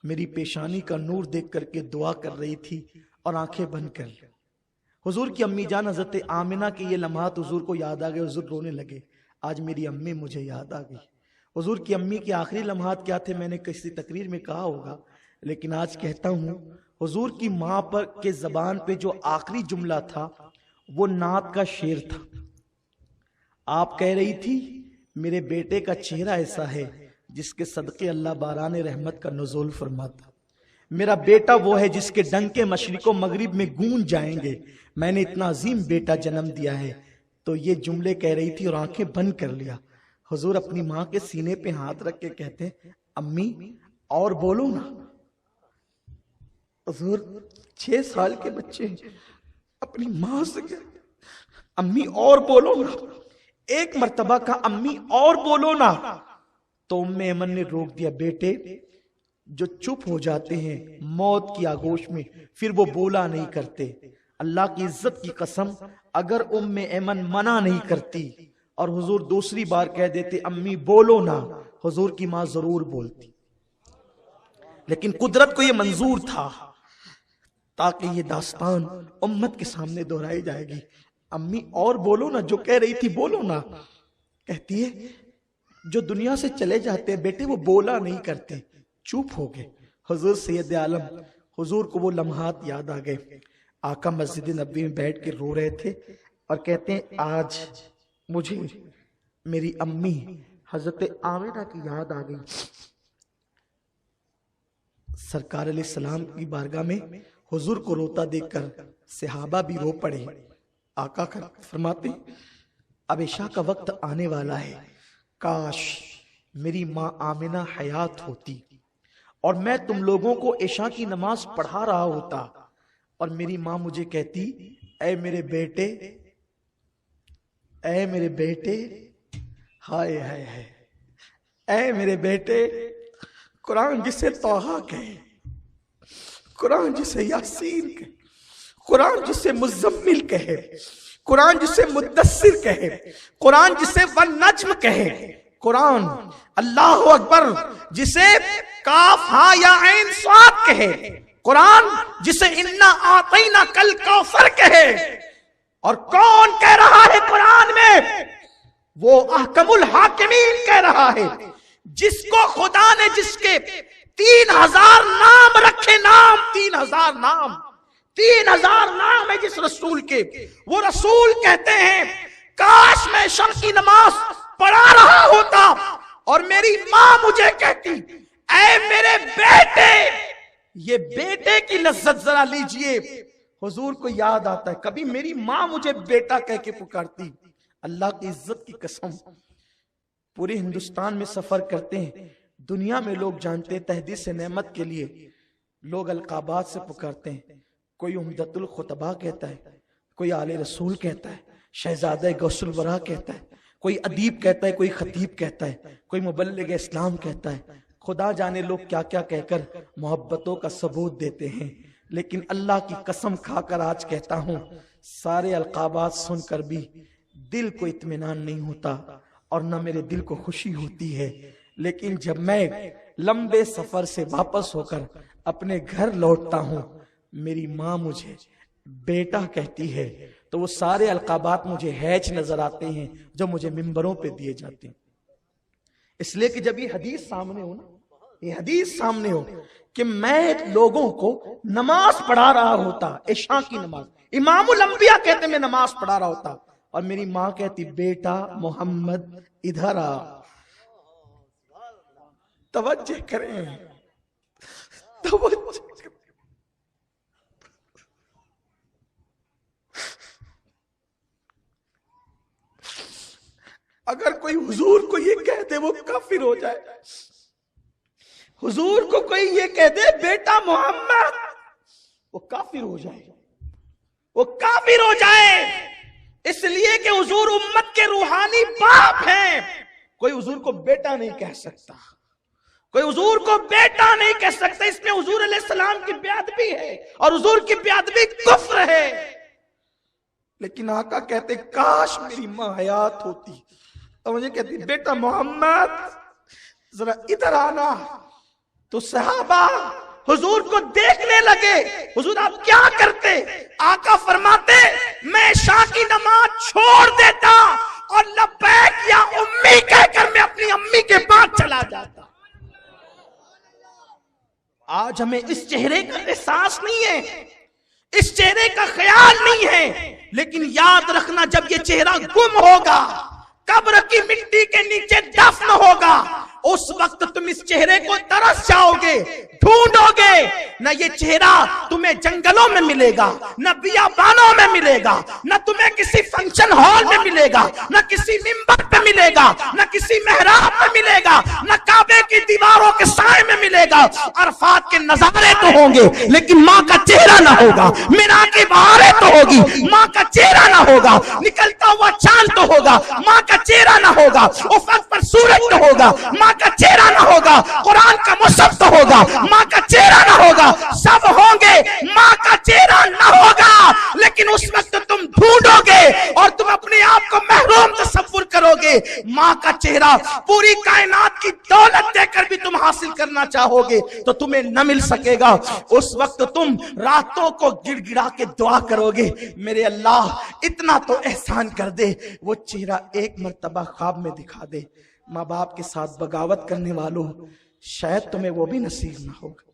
میری پیشانی کا نور دیکھ کر کے دعا کر رہی تھی اور آنکھیں بند کر لی۔ حضور کی امی جان حضرت آمنہ کے یہ لمحات حضور کو یاد آ گئے، حضور رونے لگے، آج میری امی مجھے یاد آ گئی۔ حضور کی امی کے آخری لمحات کیا تھے میں نے کسی تقریر میں کہا ہوگا، لیکن آج کہتا ہوں حضور کی ماں پر کے زبان پہ جو آخری جملہ تھا وہ نعت کا شعر تھا۔ آپ کہہ رہی تھی میرے بیٹے کا چہرہ ایسا ہے جس کے صدقے اللہ باران رحمت کا نزول فرماتا، میرا بیٹا وہ ہے جس کے ڈنکے مشرق و مغرب میں گونج جائیں گے، میں نے اتنا عظیم بیٹا جنم دیا ہے۔ تو یہ جملے کہہ رہی تھی اور آنکھیں بند کر لیا۔ حضور اپنی ماں کے سینے پہ ہاتھ رکھ کے کہتے ہیں امی اور بولو نا. حضور 6 سال کے بچے اپنی ماں سے کہتے امی اور بولو نا. ایک مرتبہ کا امی اور بولو نا تو ام ایمن نے روک دیا. بیٹے جو چپ ہو جاتے ہیں موت کی آگوش میں پھر وہ بولا نہیں کرتے. اللہ کی عزت کی قسم اگر ام ایمن منع نہیں کرتی اور حضور دوسری بار کہہ دیتے امی بولو نا, حضور کی ماں ضرور بولتی. لیکن قدرت کو یہ منظور تھا تاکہ یہ داستان امت کے سامنے دہرائی جائے گی. امی اور بولو نا, جو کہہ رہی تھی بولو نا. کہتی ہے جو دنیا سے چلے جاتے ہیں بیٹے وہ بولا نہیں کرتے, چپ ہو گئے. حضور سید عالم حضور کو وہ لمحات یاد آ گئے. آقا مسجد نبوی میں بیٹھ کے رو رہے تھے اور کہتے ہیں آج مجھے میری امی حضرت آمنہ کی یاد آ گئی. سرکار علیہ السلام کی بارگاہ میں حضور کو روتا دیکھ کر صحابہ بھی رو پڑے. آقا فرماتے اب عشاء کا وقت آنے والا ہے, کاش میری ماں آمنہ حیات ہوتی اور میں تم لوگوں کو عشاء کی نماز پڑھا رہا ہوتا اور میری ماں مجھے کہتی اے میرے بیٹے, اے میرے بیٹے, ہائے ہائے ہائے, اے میرے بیٹے. قرآن جسے طٰہٰ کہے, قرآن جسے یاسین کہے, قرآن جسے مزمل کہے, قرآن جسے مدثر کہے, قرآن جسے والنجم کہے, قرآن اللہ اکبر جسے کاف ہاں یا عین صاد کہے, قرآن جسے انا اعطینا کل کوثر کہے. اور کون کہہ رہا ہے قرآن میں؟ وہ احکم الحاکمین کہہ رہا ہے جس کو خدا نے جس کے 3000 نام رکھے. نام 3000 نام 3000 نام ہے جس رسول کے. وہ رسول کہتے ہیں کاش میں عشاء کی نماز پڑھا رہا ہوتا اور میری ماں مجھے کہتی اے میرے بیٹے. یہ بیٹے کی لذت ذرا لیجئے. حضور کو یاد آتا ہے کبھی میری ماں مجھے بیٹا کہہ کے پکارتی. اللہ کی عزت کی قسم پورے ہندوستان میں سفر کرتے ہیں, دنیا میں لوگ جانتے ہیں تحدیث نعمت کے لیے لوگ القابات سے پکارتے ہیں. کوئی عمدۃ الخطباء کہتا ہے, کوئی آل رسول کہتا ہے, شہزادہ غوث الورا کہتا ہے, کوئی ادیب کہتا ہے, کوئی خطیب کہتا ہے, کوئی مبلغ اسلام کہتا ہے. خدا جانے لوگ کیا کیا کہہ کر محبتوں کا ثبوت دیتے ہیں. لیکن اللہ کی قسم کھا کر آج کہتا ہوں سارے القابات سن کر بھی دل کو اطمینان نہیں ہوتا اور نہ میرے دل کو خوشی ہوتی ہے. لیکن جب میں لمبے سفر سے واپس ہو کر اپنے گھر لوٹتا ہوں میری ماں مجھے بیٹا کہتی ہے تو وہ سارے القابات مجھے ہیچ نظر آتے ہیں جو مجھے منبروں پہ دیے جاتے ہیں. اس لیے کہ جب یہ حدیث سامنے ہو نا, یہ حدیث سامنے ہو کہ میں لوگوں کو نماز پڑھا رہا ہوتا, عشاء کی نماز, امام الانبیاء کہتے میں نماز پڑھا رہا ہوتا اور میری ماں کہتی بیٹا محمد ادھر آ. توجہ کریں, توجہ کریں. اگر کوئی حضور کو یہ کہہ دے وہ کافر ہو جائے. حضور کو کوئی یہ کہہ دے بیٹا محمد, وہ کافر ہو جائے, وہ کافر ہو جائے. اس لیے کہ حضور امت کے روحانی باپ ہیں. کوئی حضور کو بیٹا نہیں کہہ سکتا, کوئی حضور کو بیٹا نہیں کہہ سکتا. اس میں حضور علیہ السلام کی بیادبی ہے اور حضور کی بیادبی کفر ہے. لیکن آقا کہتے کاش میری ماں حیات ہوتی اور مجھے کہتی بیٹا محمد ذرا ادھر آنا. تو صحابہ حضور کو دیکھنے لگے, حضور آپ کیا کرتے؟ آقا فرماتے میں عشاء کی نماز چھوڑ دیتا اور لبیک یا امی کہہ کر میں اپنی امی کے پاس چلا جاتا. آج ہمیں اس چہرے کا احساس نہیں ہے, اس چہرے کا خیال نہیں ہے. لیکن یاد رکھنا جب یہ چہرہ گم ہوگا, قبر کی مٹی کے نیچے دفن ہوگا, اس وقت تم اس چہرے کو ترس جاؤ گے, ڈھونڈو گے. نہ یہ چہرہ تمہیں جنگلوں میں ملے گا, نہ بیابانوں میں ملے گا, نہ تمہیں کسی فنکشن ہال میں ملے گا, نہ کسی منبر پہ ملے گا، نہ کسی محراب میں ملے گا، نہ کعبے کی دیواروں کے سائے میں ملے گا۔ عرفات کے نظارے تو ہوں گے لیکن ماں کا چہرہ نہ ہوگا، مینا کی بہاریں تو ہوگی، ماں کا چہرہ نہ ہوگا، نکلتا ہوا چاند تو ہوگا، ماں کا چہرہ نہ ہوگا، افق پر سورج تو ہوگا، ماں کا چہرہ نہ ہوگا، قرآن کا مصحف تو ہوگا، ماں کا چہرہ نہ ہوگا، سب ہوں گے، ماں کا چہرہ نہ ہوگا۔ لیکن اس وقت تم ڈھونڈو گے اور تم اپنے آپ کو محروم تصور کرو گے۔ ماں کا چہرہ پوری کائنات کی دولت دے کر بھی تم حاصل کرنا چاہو گے تو تمہیں نہ مل سکے گا۔ اس وقت تم راتوں کو گڑ گڑا کے دعا کرو گے، میرے اللہ اتنا تو احسان کر دے، وہ چہرہ ایک مرتبہ خواب میں دکھا دے۔ ماں باپ کے ساتھ بغاوت کرنے والوں، شاید تمہیں وہ بھی نصیب نہ ہوگا۔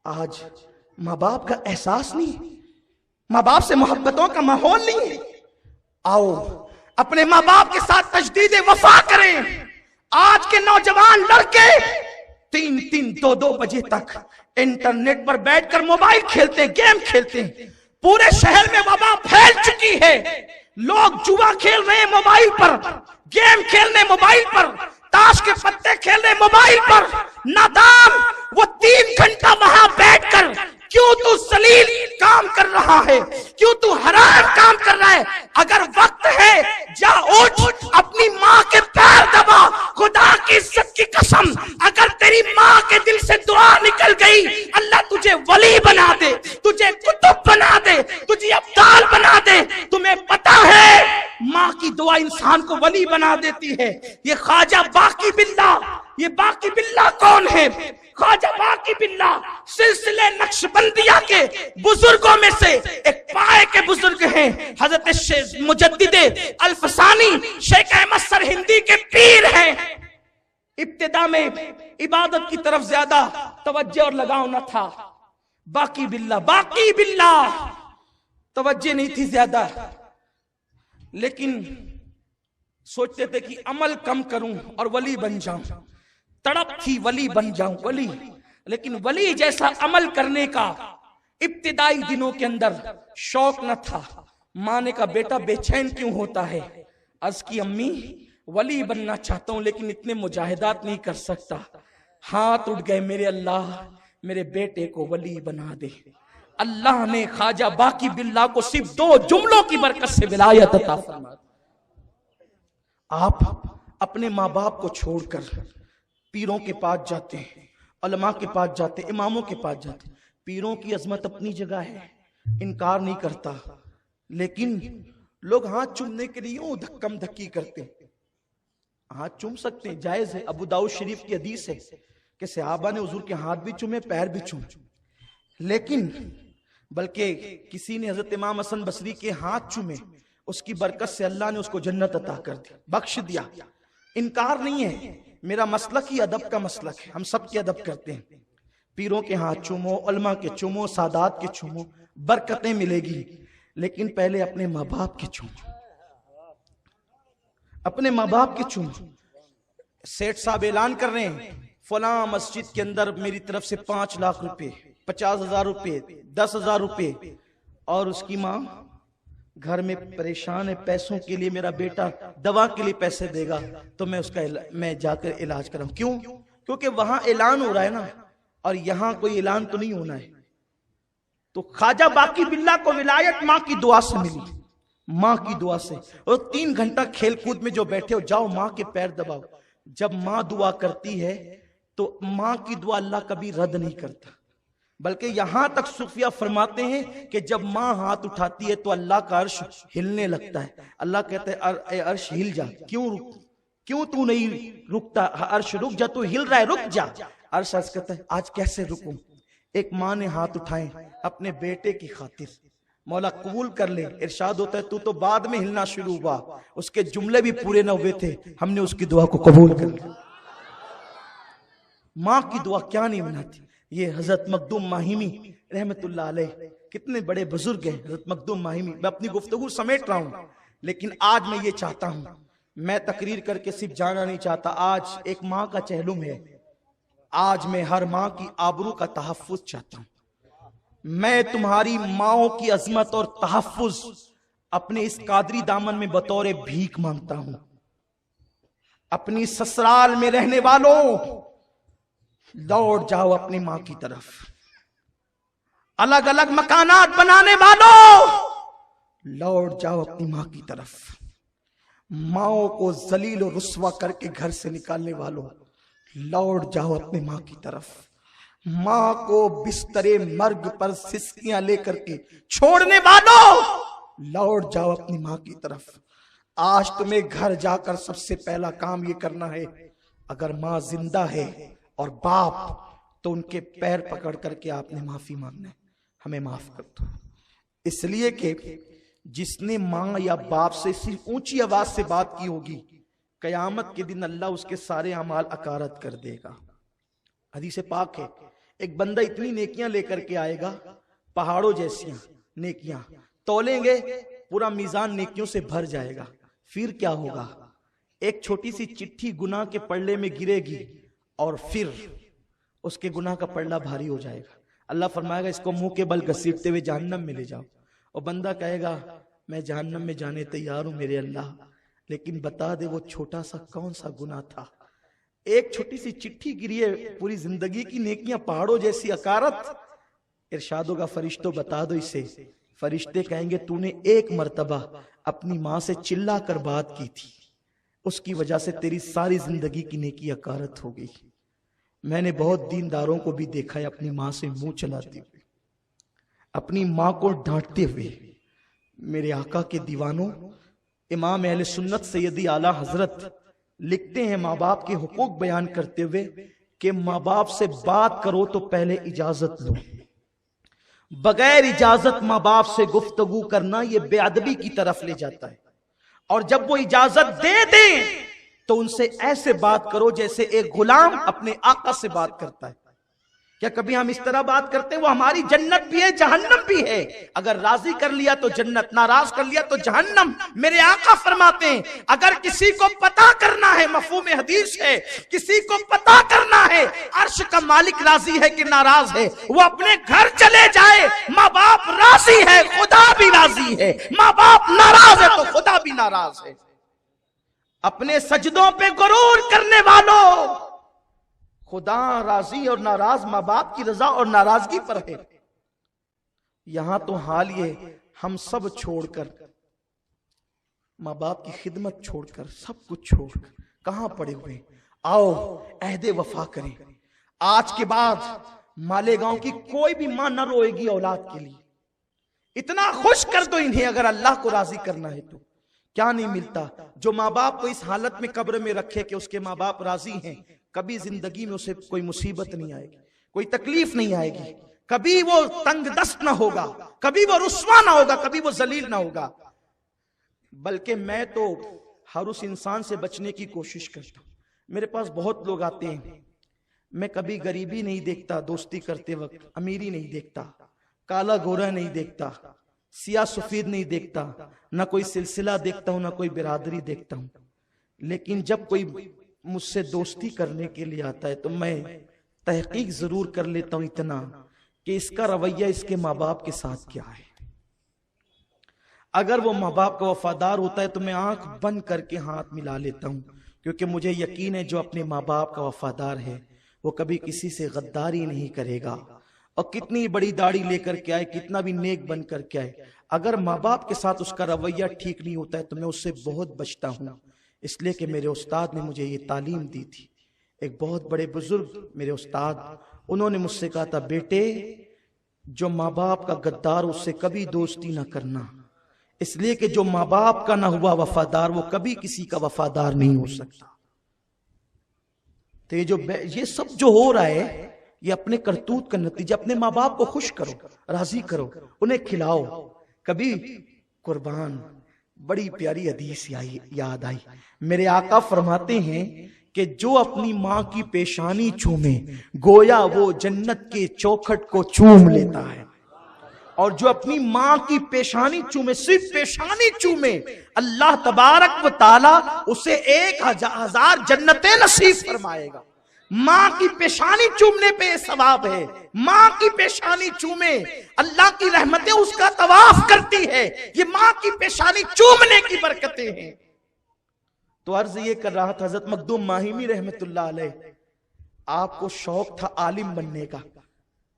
آج ماں باپ کا احساس نہیں، ماں باپ سے محبتوں کا ماحول نہیں ہے۔ آؤ اپنے ماں باپ کے ساتھ تجدید وفا کریں۔ آج کے نوجوان لڑکے 3-2 بجے تک انٹرنیٹ پر بیٹھ کر موبائل کھیلتے ہیں، گیم کھیلتے ہیں۔ پورے شہر میں وبا پھیل چکی ہے، لوگ جوا کھیل رہے ہیں موبائل پر، گیم کھیلنے موبائل پر، تاش کے پتے کھیلنے موبائل پر۔ نادام وہ 3 گھنٹہ وہاں بیٹھ کر کیوں تو ذلیل کام کر رہا ہے، کیوں تو حرام کام کر رہا ہے؟ اگر وقت ہے جا اٹھ، اپنی ماں کے پیر دبا، خدا کی عزت کی قسم اگر تیری ماں کے دل سے دعا نکل گئی، اللہ تجھے ولی بنا دے، تجھے قطب بنا دے، تجھے ابدال بنا دے۔ تمہیں پتا ہے ماں کی دعا انسان کو ولی بنا دیتی ہے۔ یہ خواجہ باقی باللہ، یہ باقی باللہ کون ہے؟ خواجہ باقی باللہ سلسلے نقشبندیہ کے بزرگوں میں سے ایک پائے کے بزرگ ہیں، حضرت مجدد الفسانی شیخ احمد سرہندی کے پیر ہیں۔ ابتدا میں عبادت کی طرف زیادہ توجہ اور لگاؤ نہ تھا، باقی باللہ توجہ نہیں تھی زیادہ، لیکن سوچتے تھے کہ عمل کم کروں اور ولی بن جاؤں، تڑپ تھی ولی بن جاؤں ولی، لیکن ولی جیسا عمل کرنے کا ابتدائی دنوں کے اندر شوق نہ تھا۔ ماں نے کہا بیٹا بے چین کیوں ہوتا ہے؟ عرض کی امی ولی بننا چاہتا ہوں لیکن اتنے مجاہدات نہیں کر سکتا۔ ہاتھ اٹھ گئے، میرے اللہ میرے بیٹے کو ولی بنا دے۔ اللہ نے خواجہ باقی باللہ کو صرف 2 جملوں کی برکت سے ولایت عطا فرما دی۔ آپ اپنے ماں باپ کو چھوڑ کر پیروں کے پاس جاتے ہیں، علماء کے پاس جاتے ہیں، اماموں کے پاس جاتے ہیں۔ پیروں کی عظمت اپنی جگہ ہے، انکار نہیں کرتا، لیکن لوگ ہاتھ چومنے کے لیے یوں دھکم دھکی کرتے ہیں۔ ہاتھ چوم سکتے ہیں، جائز ہے، ابو داؤد شریف کی حدیث ہے کہ صحابہ نے حضور کے ہاتھ بھی چومے، پیر بھی چومے، لیکن بلکہ کسی نے حضرت امام حسن بصری کے ہاتھ چومے، اس کی برکت سے اللہ نے اس کو جنت عطا کر دی، بخش دیا۔ انکار نہیں ہے، میرا مسلک ہی ادب کا مسلک ہے، ہم سب کے ادب کرتے ہیں۔ پیروں کے ہاتھ چومو، علماء کے چومو، سادات کے چومو، برکتیں ملے گی، لیکن پہلے اپنے ماں باپ کے چومو، اپنے ماں باپ کے چومو۔ سیٹھ صاحب اعلان کر رہے ہیں فلاں مسجد کے اندر میری طرف سے 5 لاکھ روپے، 50,000 روپے، 10,000 روپے، اور اس کی ماں گھر میں پریشان ہے، پیسوں کے لیے، میرا بیٹا دوا کے لیے پیسے دے گا تو میں جا کر علاج کراؤں۔ کیوں؟ کیونکہ وہاں اعلان ہو رہا ہے نا، اور یہاں کوئی اعلان تو نہیں ہونا ہے۔ تو خواجہ باقی باللہ کو ولایت ماں کی دعا سے ملی، ماں کی دعا سے۔ اور 3 گھنٹہ کھیل کود میں جو بیٹھے ہو، جاؤ ماں کے پیر دباؤ۔ جب ماں دعا کرتی ہے تو ماں کی دعا اللہ کبھی رد نہیں کرتا، بلکہ یہاں تک صوفیہ فرماتے ہیں کہ جب ماں ہاتھ اٹھاتی ہے تو اللہ کا عرش ہلنے لگتا ہے۔ اللہ کہتے ہیں اے عرش ہل جا، کیوں تو نہیں رکتا؟ عرش رک جا، تو ہل رہا ہے، رک جا۔ عرش کہتا ہے آج کیسے رکوں؟ ایک ماں نے ہاتھ اٹھائے اپنے بیٹے کی خاطر، مولا قبول کر لے۔ ارشاد ہوتا ہے تو بعد میں ہلنا شروع ہوا، اس کے جملے بھی پورے نہ ہوئے تھے، ہم نے اس کی دعا کو قبول کر لیا۔ ماں کی دعا کیا نہیں مناتی؟ یہ حضرت مخدوم ماہیمی رحمت اللہ علیہ، کتنے بڑے بزرگ ہیں حضرت مخدوم ماہیمی۔ میں اپنی گفتگو سمیٹ رہا ہوں، لیکن آج میں یہ چاہتا ہوں، میں تقریر کر کے صرف جانا نہیں چاہتا۔ آج ایک ماں کا چہلم ہے، آج میں ہر ماں کی آبرو کا تحفظ چاہتا ہوں۔ میں تمہاری ماؤں کی عظمت اور تحفظ اپنے اس قادری دامن میں بطور بھیک مانگتا ہوں۔ اپنی سسرال میں رہنے والوں لوٹ جاؤ اپنی ماں کی طرف. الگ الگ مکانات بنانے والوں لوٹ جاؤ اپنی ماں کی طرف. ماؤں کو ذلیل و رسوا کر کے گھر سے نکالنے والوں لوٹ جاؤ اپنی ماں کی طرف. ماں کو بستر مرگ پر سسکیاں لے کر کے چھوڑنے والوں لوٹ جاؤ اپنی ماں کی طرف. آج تمہیں گھر جا کر سب سے پہلا کام یہ کرنا ہے، اگر ماں زندہ ہے اور باپ تو ان کے پیر پکڑ کر کے آپ نے معافی مانگنا ہے، ہمیں معاف کر دو. اس لیے کہ جس نے ماں یا باپ سے صرف اونچی آواز سے بات کی ہوگی، قیامت کے دن اللہ اس کے سارے اعمال اکارت کر دے گا. حدیث پاک ہے، ایک بندہ اتنی نیکیاں لے کر کے آئے گا، پہاڑوں جیسیاں نیکیاں، تولیں گے پورا میزان نیکیوں سے بھر جائے گا. پھر کیا ہوگا؟ ایک چھوٹی سی چٹھی گناہ کے پلڑے میں گرے گی اور پھر اس کے گناہ کا پلڑا بھاری ہو جائے گا. اللہ فرمائے گا اس کو منہ کے بل گھسیٹتے ہوئے جہنم میں لے جاؤ. اور بندہ کہے گا میں جہنم میں جانے تیار ہوں میرے اللہ، لیکن بتا دے وہ چھوٹا سا کون سا گناہ تھا. ایک چھوٹی سی چٹھی گری ہے، پوری زندگی کی نیکیاں پہاڑوں جیسی اکارت. ارشاد ہوگا فرشتوں بتا دو اسے. فرشتے کہیں گے تو نے ایک مرتبہ اپنی ماں سے چلا کر بات کی تھی، اس کی وجہ سے تیری ساری زندگی کی نیکی اکارت ہو گئی. میں نے بہت دینداروں کو بھی دیکھا ہے اپنی ماں سے منہ چلاتے ہوئے، اپنی ماں کو ڈانٹتے ہوئے. میرے آقا کے دیوانوں، امام اہل سنت سیدی اعلی حضرت لکھتے ہیں ماں باپ کے حقوق بیان کرتے ہوئے کہ ماں باپ سے بات کرو تو پہلے اجازت لو. بغیر اجازت ماں باپ سے گفتگو کرنا یہ بے ادبی کی طرف لے جاتا ہے. اور جب وہ اجازت دے دیں تو ان سے ایسے بات کرو جیسے ایک غلام اپنے آقا سے بات کرتا ہے. کیا کبھی ہم اس طرح بات کرتے ہیں؟ وہ ہماری جنت بھی ہے جہنم بھی ہے. اگر راضی کر لیا تو جنت، ناراض کر لیا تو جہنم. میرے آقا فرماتے ہیں اگر کسی کو پتا کرنا ہے، مفہوم حدیث ہے، کسی کو پتا کرنا ہے عرش کا مالک راضی ہے کہ ناراض ہے، وہ اپنے گھر چلے جائے. ماں باپ راضی ہے خدا بھی راضی ہے، ماں باپ ناراض ہے تو خدا بھی ناراض ہے. اپنے سجدوں پہ غرور کرنے والوں، خدا راضی اور ناراض ماں باپ کی رضا اور ناراضگی پر ہے. یہاں تو حال یہ ہم سب چھوڑ کر، ماں باپ کی خدمت چھوڑ کر، سب کچھ چھوڑ کر کہاں پڑے ہوئے؟ آؤ عہد وفا کریں. آج کے بعد مالیگاؤں کی کوئی بھی ماں نہ روئے گی اولاد کے لیے. اتنا خوش کر دو انہیں اگر اللہ کو راضی کرنا ہے تو. کیا نہیں ملتا جو ماں باپ کو اس حالت میں قبر میں رکھے کہ اس کے ماں باپ راضی ہیں. کبھی زندگی میں اسے کوئی مصیبت نہیں آئے گی، کوئی تکلیف نہیں آئے گی، کبھی وہ تنگ دست نہ ہوگا، کبھی وہ رسوا نہ ہوگا، کبھی وہ ذلیل نہ ہوگا. بلکہ میں تو ہر اس انسان سے بچنے کی کوشش کرتا ہوں. میرے پاس بہت لوگ آتے ہیں، میں کبھی غریبی نہیں دیکھتا دوستی کرتے وقت، امیری نہیں دیکھتا، کالا گورا نہیں دیکھتا، سیاہ سفید نہیں دیکھتا، نہ کوئی سلسلہ دیکھتا ہوں، نہ کوئی برادری دیکھتا ہوں. لیکن جب کوئی مجھ سے دوستی کرنے کے لیے آتا ہے تو میں تحقیق ضرور کر لیتا ہوں اتنا کہ اس کا رویہ اس کے ماں باپ کے ساتھ کیا ہے. اگر وہ ماں باپ کا وفادار ہوتا ہے تو میں آنکھ بند کر کے ہاتھ ملا لیتا ہوں، کیونکہ مجھے یقین ہے جو اپنے ماں باپ کا وفادار ہے وہ کبھی کسی سے غداری نہیں کرے گا. اور کتنی بڑی داڑھی لے کر کے آئے، کتنا بھی نیک بن کر کے آئے، اگر ماں باپ کے ساتھ اس کا رویہ ٹھیک نہیں ہوتا ہے تو میں اس سے بہت بچتا ہوں. اس لیے کہ میرے استاد نے مجھے یہ تعلیم دی تھی. ایک بہت بڑے بزرگ میرے استاد، انہوں نے مجھ سے کہا تھا بیٹے جو ماں باپ کا غدار اس سے کبھی دوستی نہ کرنا، اس لیے کہ جو ماں باپ کا نہ ہوا وفادار وہ کبھی کسی کا وفادار نہیں ہو سکتا. تو یہ سب جو ہو رہا ہے یہ اپنے کرتوت کا نتیجہ. اپنے ماں باپ کو خوش کرو، راضی کرو، انہیں کھلاؤ. کبھی قربان بڑی پیاری حدیث یاد آئی. میرے آقا فرماتے ہیں کہ جو اپنی ماں کی پیشانی چومے گویا وہ جنت کے چوکھٹ کو چوم لیتا ہے، اور جو اپنی ماں کی پیشانی چومے، صرف پیشانی چومے، اللہ تبارک و تعالی اسے 1000 جنتیں نصیب فرمائے گا. ماں کی پیشانی چومنے پہ یہ ثواب ہے. ماں کی پیشانی چومے، اللہ کی رحمتیں اس کا طواف کرتی ہے. یہ ماں کی پیشانی چومنے کی برکتیں ہیں. تو عرض یہ کر رہا تھا حضرت مخدوم ماہیمی رحمت اللہ علیہ، آپ کو شوق تھا عالم بننے کا،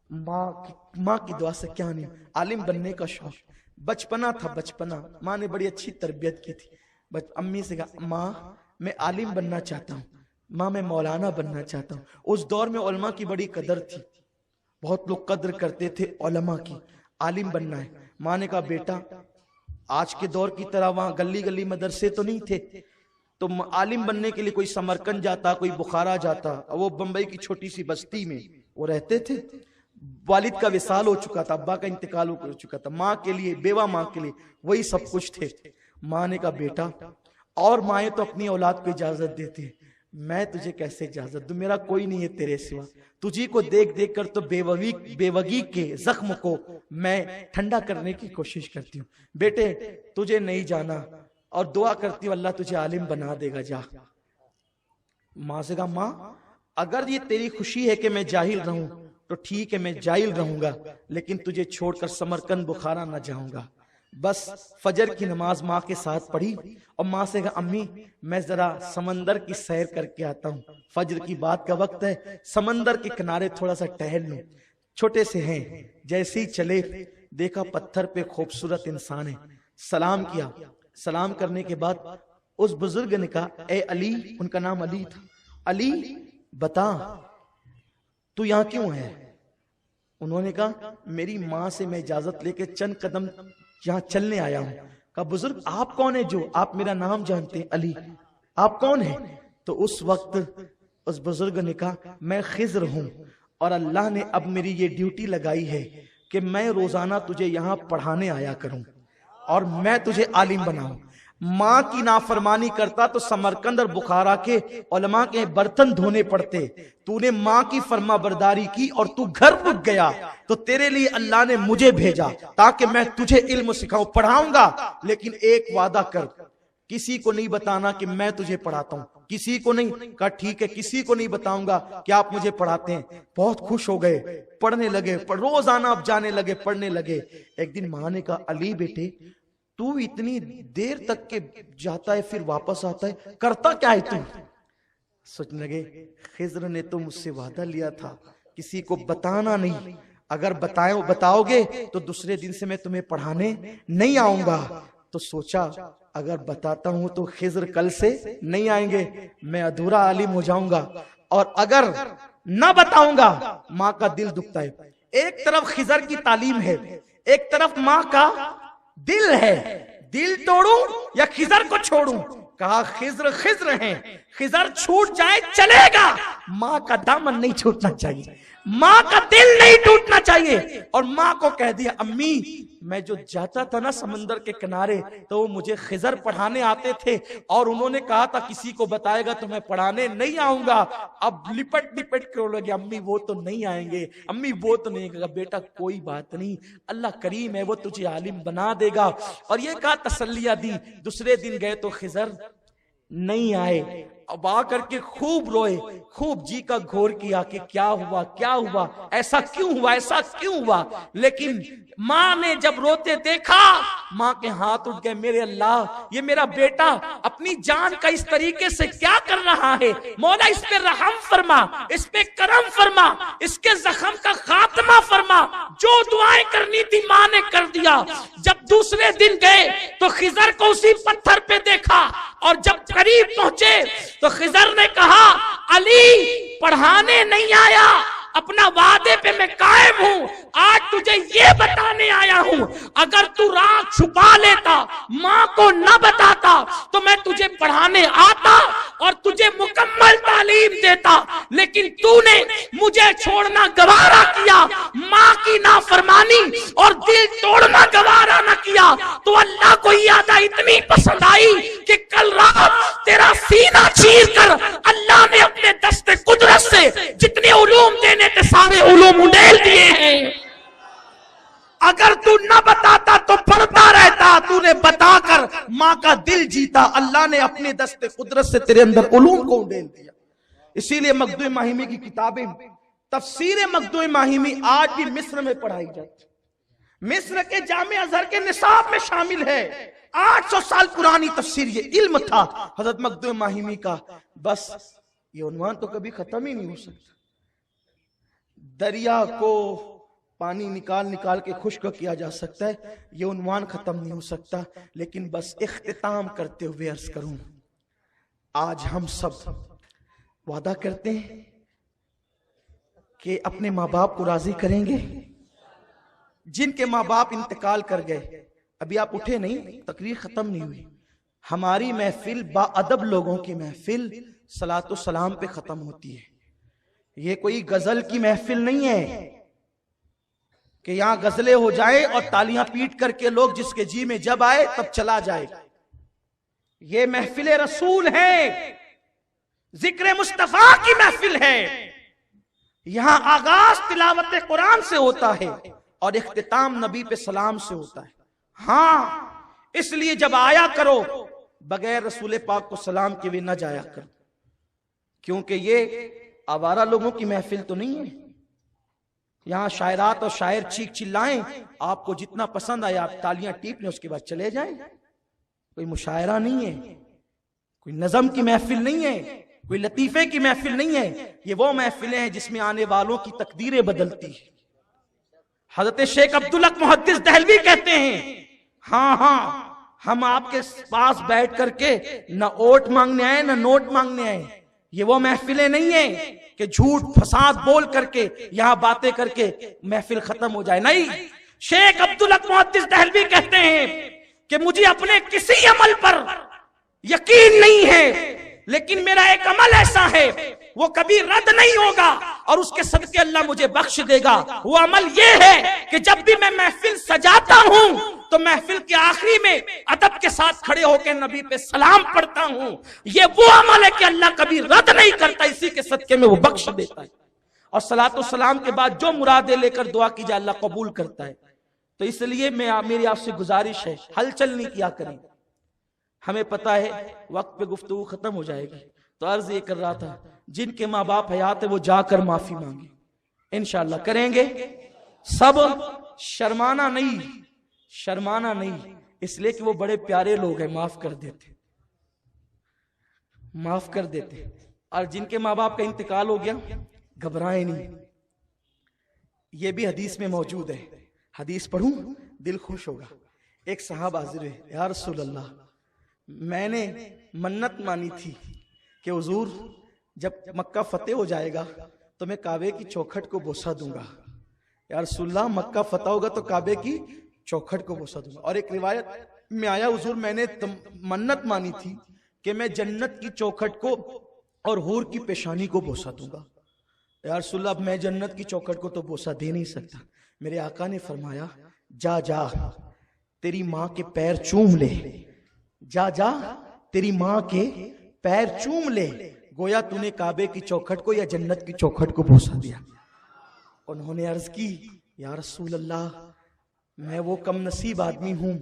ماں کی دعا سے کیا نہیں، عالم بننے کا شوق، بچپنا تھا، بچپنا ماں نے بڑی اچھی تربیت کی تھی، امی سے کہا ماں میں عالم بننا چاہتا ہوں، ماں میں مولانا بننا چاہتا ہوں۔ اس دور میں علماء کی بڑی قدر تھی، بہت لوگ قدر کرتے تھے علماء کی، عالم بننا ہے۔ ماں نے کہا بیٹا آج کے دور کی طرح وہاں گلی گلی مدرسے تو نہیں تھے، تو عالم بننے کے لیے کوئی سمرقند جاتا، کوئی بخارا جاتا، وہ بمبئی کی چھوٹی سی بستی میں وہ رہتے تھے، والد کا وصال ہو چکا تھا، ابا کا انتقال ہو چکا تھا، ماں کے لیے، بیوہ ماں کے لیے وہی سب کچھ تھے۔ ماں نے کہا بیٹا، اور مائیں تو اپنی اولاد کو اجازت دیتے ہیں، میں تجھے کیسے اجازت دوں، میرا کوئی نہیں ہے تیرے سوا، تجھی کو دیکھ دیکھ کر تو بیوگی کے زخم کو میں ٹھنڈا کرنے کی کوشش کرتی ہوں، بیٹے تجھے نہیں جانا، اور دعا کرتی ہوں اللہ تجھے عالم بنا دے گا، جا۔ ماں سے کہا ماں اگر یہ تیری خوشی ہے کہ میں جاہل رہوں تو ٹھیک ہے، میں جاہل رہوں گا، لیکن تجھے چھوڑ کر سمرقند بخارا نہ جاؤں گا۔ بس فجر کی نماز ماں کے ساتھ پڑھی، اور ماں سے کہا امی میں ذرا سمندر کی سیر کر کے آتا ہوں، فجر کی بات کا وقت ہے، سمندر کے کنارے تھوڑا سا ٹہل لوں۔ چھوٹے سے ہیں، جیسے ہی چلے دیکھا پتھر پہ خوبصورت انسان ہے، سلام کیا، سلام کرنے کے بعد اس بزرگ نے کہا اے علی، ان کا نام علی تھا، علی بتا تو یہاں کیوں ہے؟ انہوں نے کہا میری ماں سے میں اجازت لے کے چند قدم یہاں چلنے آیا ہوں۔ کہا بزرگ آپ کون ہیں جو آپ میرا نام جانتے ہیں؟ علی آپ کون ہیں؟ تو اس وقت اس بزرگ نے کہا میں خضر ہوں، اور اللہ نے اب میری یہ ڈیوٹی لگائی ہے کہ میں روزانہ تجھے یہاں پڑھانے آیا کروں اور میں تجھے عالم بناؤں۔ ماں کی نافرمانی کرتا تو سمرقند اور بخارا کے علماء کے برتن دھونے پڑتے، تو نے ماں کی فرما برداری کی اور تو گھر رک گیا، تو تیرے لیے اللہ نے مجھے بھیجا تاکہ میں تجھے علم سکھاؤں، پڑھاؤں گا، لیکن ایک وعدہ کر، کسی کو نہیں بتانا کہ میں تجھے پڑھاتا ہوں، کسی کو نہیں۔ کہا ٹھیک ہے، کسی کو نہیں بتاؤں گا کہ آپ مجھے پڑھاتے ہیں۔ بہت خوش ہو گئے، پڑھنے لگے، روزانہ اب جانے لگے، پڑھنے لگے۔ ایک دن ماں نے کہا علی بیٹے تو اتنی دیر تک کے جاتا ہے پھر واپس آتا ہے، کرتا کیا ہے تو؟ سوچنے لگے خضر نے تو مجھ سے وعدہ لیا تھا کسی کو بتانا نہیں، اگر بتاؤ گے تو دوسرے دن سے میں تمہیں پڑھانے نہیں آؤں گا۔ تو سوچا اگر بتاتا ہوں تو خضر کل سے نہیں آئیں گے، میں ادھورا عالم ہو جاؤں گا، اور اگر نہ بتاؤں گا ماں کا دل دکھتا ہے۔ ایک طرف خضر کی تعلیم ہے، ایک طرف ماں کا دل ہے، دل توڑوں یا خضر کو چھوڑوں؟ کہا خضر ہیں، خضر چھوٹ جائے چلے گا، ماں کا دامن نہیں چھوٹنا چاہیے، ماں کا دل نہیں ٹوٹنا چاہیے۔ اور ماں کو کہہ دیا امی میں جو جاتا تھا نا سمندر کے کنارے تو وہ مجھے خضر پڑھانے آتے تھے، اور انہوں نے کہا تھا کسی کو بتائے گا تو میں پڑھانے نہیں آؤں گا۔ اب لپٹ کرنے لگے امی وہ تو نہیں آئیں گے، امی وہ تو نہیں۔ کہا بیٹا کوئی بات نہیں، اللہ کریم ہے، وہ تجھے عالم بنا دے گا۔ اور یہ کہا تسلیہ دی۔ دوسرے دن گئے تو خضر نہیں آئے، اب آ کر کے خوب روئے، خوب جی کا گھور کیا کہ کیا ہوا، ایسا کیوں ہوا۔ لیکن ماں نے جب روتے دیکھا، ماں کے ہاتھ اٹھ گئے، میرے اللہ یہ میرا بیٹا اپنی جان کا اس طریقے سے کیا کر رہا ہے، مولا اس پہ رحم فرما، اس پہ کرم فرما، اس کے زخم کا خاتمہ فرما۔ جو دعائیں کرنی تھی ماں نے کر دیا۔ جب دوسرے دن گئے تو خضر کو اسی پتھر پہ دیکھا، اور جب قریب پہنچے تو خضر نے کہا علی پڑھانے نہیں آیا، اپنا وعدے پہ میں قائم ہوں، آج تجھے یہ بتانے آیا ہوں، اگر تو راز چھپا لیتا، ماں کو نہ بتاتا تو میں تجھے پڑھانے آتا اور تجھے مکمل تعلیم دیتا، لیکن تو نے مجھے چھوڑنا گوارا کیا، ماں کی نافرمانی اور دل توڑنا گوارا نہ کیا، تو اللہ کو یہ عادت اتنی پسند آئی کہ کل رات تیرا سینہ چیر کر اللہ نے اپنے دست قدرت سے جتنے علوم دینے تھے سارے علوم اڈیل دیے ہیں۔ اگر تو نہ بتاتا تو پڑھتا رہتا، تو نے بتا کر ماں کا دل جیتا، اللہ نے اپنے دست قدرت سے تیرے اندر علوم کو اڈیل دیا۔ اسی لیے مخدوم ماہیمی کی کتابیں، تفسیر مخدوم ماہیمی آج بھی مصر میں پڑھائی جاتی، مصر کے جامع ازہر کے نصاب میں شامل ہے۔ 800 سال پرانی تفسیر یہ علم تھا حضرت مخدوم ماہمی کا. بس یہ عنوان تو کبھی ختم ہی نہیں ہو سکتا. دریا کو پانی نکال کے خشک کیا جا سکتا ہے, یہ عنوان ختم نہیں ہو سکتا. لیکن بس اختتام کرتے ہوئے عرض کروں, آج ہم سب وعدہ کرتے ہیں کہ اپنے ماں باپ کو راضی کریں گے. جن کے ماں باپ انتقال کر گئے, ابھی آپ اٹھے نہیں, تقریر ختم نہیں ہوئی. ہماری محفل با ادب لوگوں کی محفل صلاۃ و سلام پہ ختم ہوتی ہے. یہ کوئی غزل کی محفل نہیں ہے کہ یہاں غزلیں ہو جائیں اور تالیاں پیٹ کر کے لوگ جس کے جی میں جب آئے تب چلا جائے. یہ محفل رسول ہے, ذکر مصطفیٰ کی محفل ہے. یہاں آغاز تلاوت قرآن سے ہوتا ہے اور اختتام نبی پہ سلام سے ہوتا ہے. ہاں, اس لیے جب آیا کرو بغیر رسول پاک کو سلام کے بھی نہ جایا کرو, کیونکہ یہ آوارہ لوگوں کی محفل تو نہیں ہے. یہاں شاعرات اور شاعر چیخ چلائیں, آپ کو جتنا پسند آیا آپ تالیاں ٹیپ لیں, اس کے بعد چلے جائیں. کوئی مشاعرہ نہیں ہے, کوئی نظم کی محفل نہیں ہے, کوئی لطیفے کی محفل نہیں ہے. یہ وہ محفلیں ہیں جس میں آنے والوں کی تقدیریں بدلتی ہیں. حضرت شیخ عبدالحق محدث دہلوی کہتے ہیں, ہاں ہم آپ کے پاس بیٹھ کر کے نہ اوٹ مانگنے آئے نہ نوٹ مانگنے آئے. یہ وہ محفلیں نہیں ہیں کہ جھوٹ فساد بول کر کے یہاں باتیں کر کے محفل ختم ہو جائے. نہیں, شیخ عبدالحق محدث دہلوی کہتے ہیں کہ مجھے اپنے کسی عمل پر یقین نہیں ہے, لیکن میرا ایک عمل ایسا ہے وہ کبھی رد نہیں ہوگا اور اس کے صدقے اللہ مجھے بخش دے گا. وہ عمل یہ ہے کہ جب بھی میں محفل سجاتا ہوں تو محفل کے آخری میں ادب کے ساتھ کھڑے ہو کے نبی پہ سلام پڑھتا ہوں. یہ وہ عمل ہے کہ اللہ کبھی رد نہیں کرتا, اسی کے صدقے میں وہ بخش دیتا ہے. اور صلاۃ و سلام کے بعد جو مرادیں لے کر دعا کی جائے اللہ قبول کرتا ہے. تو اس لیے میری آپ سے گزارش ہے, ہلچل نہیں کیا کریں. ہمیں پتا ہے وقت پہ گفتگو ختم ہو جائے گی, تو عرض یہ کر رہا تھا جن کے ماں باپ حیات ہے وہ جا کر معافی مانگیں. انشاءاللہ کریں گے سب, شرمانا نہیں, اس لیے کہ وہ بڑے پیارے لوگ ہیں, معاف کر دیتے. اور جن کے ماں باپ کا انتقال ہو گیا گھبرائیں نہیں, یہ بھی حدیث میں موجود ہے. حدیث پڑھوں دل خوش ہوگا. ایک صحابہ حاضر ہے, یا رسول اللہ میں نے منت مانی تھی کہ حضور جب مکہ فتح ہو جائے گا تو میں کعبے کی چوکھٹ کو بوسہ دوں گا. یا رسول اللہ مکہ فتح ہوگا تو کعبے کی چوکھٹ کو بوسہ دوں گا. اور ایک روایت میں آیا حضور میں نے منت مانی تھی کہ میں جنت کی چوکھٹ کو اور حور کی پیشانی کو بوسہ دوں گا. یا رسول اللہ اب میں جنت کی چوکھٹ کو تو بوسہ دے نہیں سکتا. میرے آقا نے فرمایا جا تیری ماں کے پیر چوم لے, جا تیری ماں کے پیر چوم لے, گویا تو نے کعبے کی چوکھٹ کو یا جنت کی چوکھٹ کو بوسہ دیا. انہوں نے عرض کی یا رسول اللہ میں وہ کم نصیب آدمی ہوں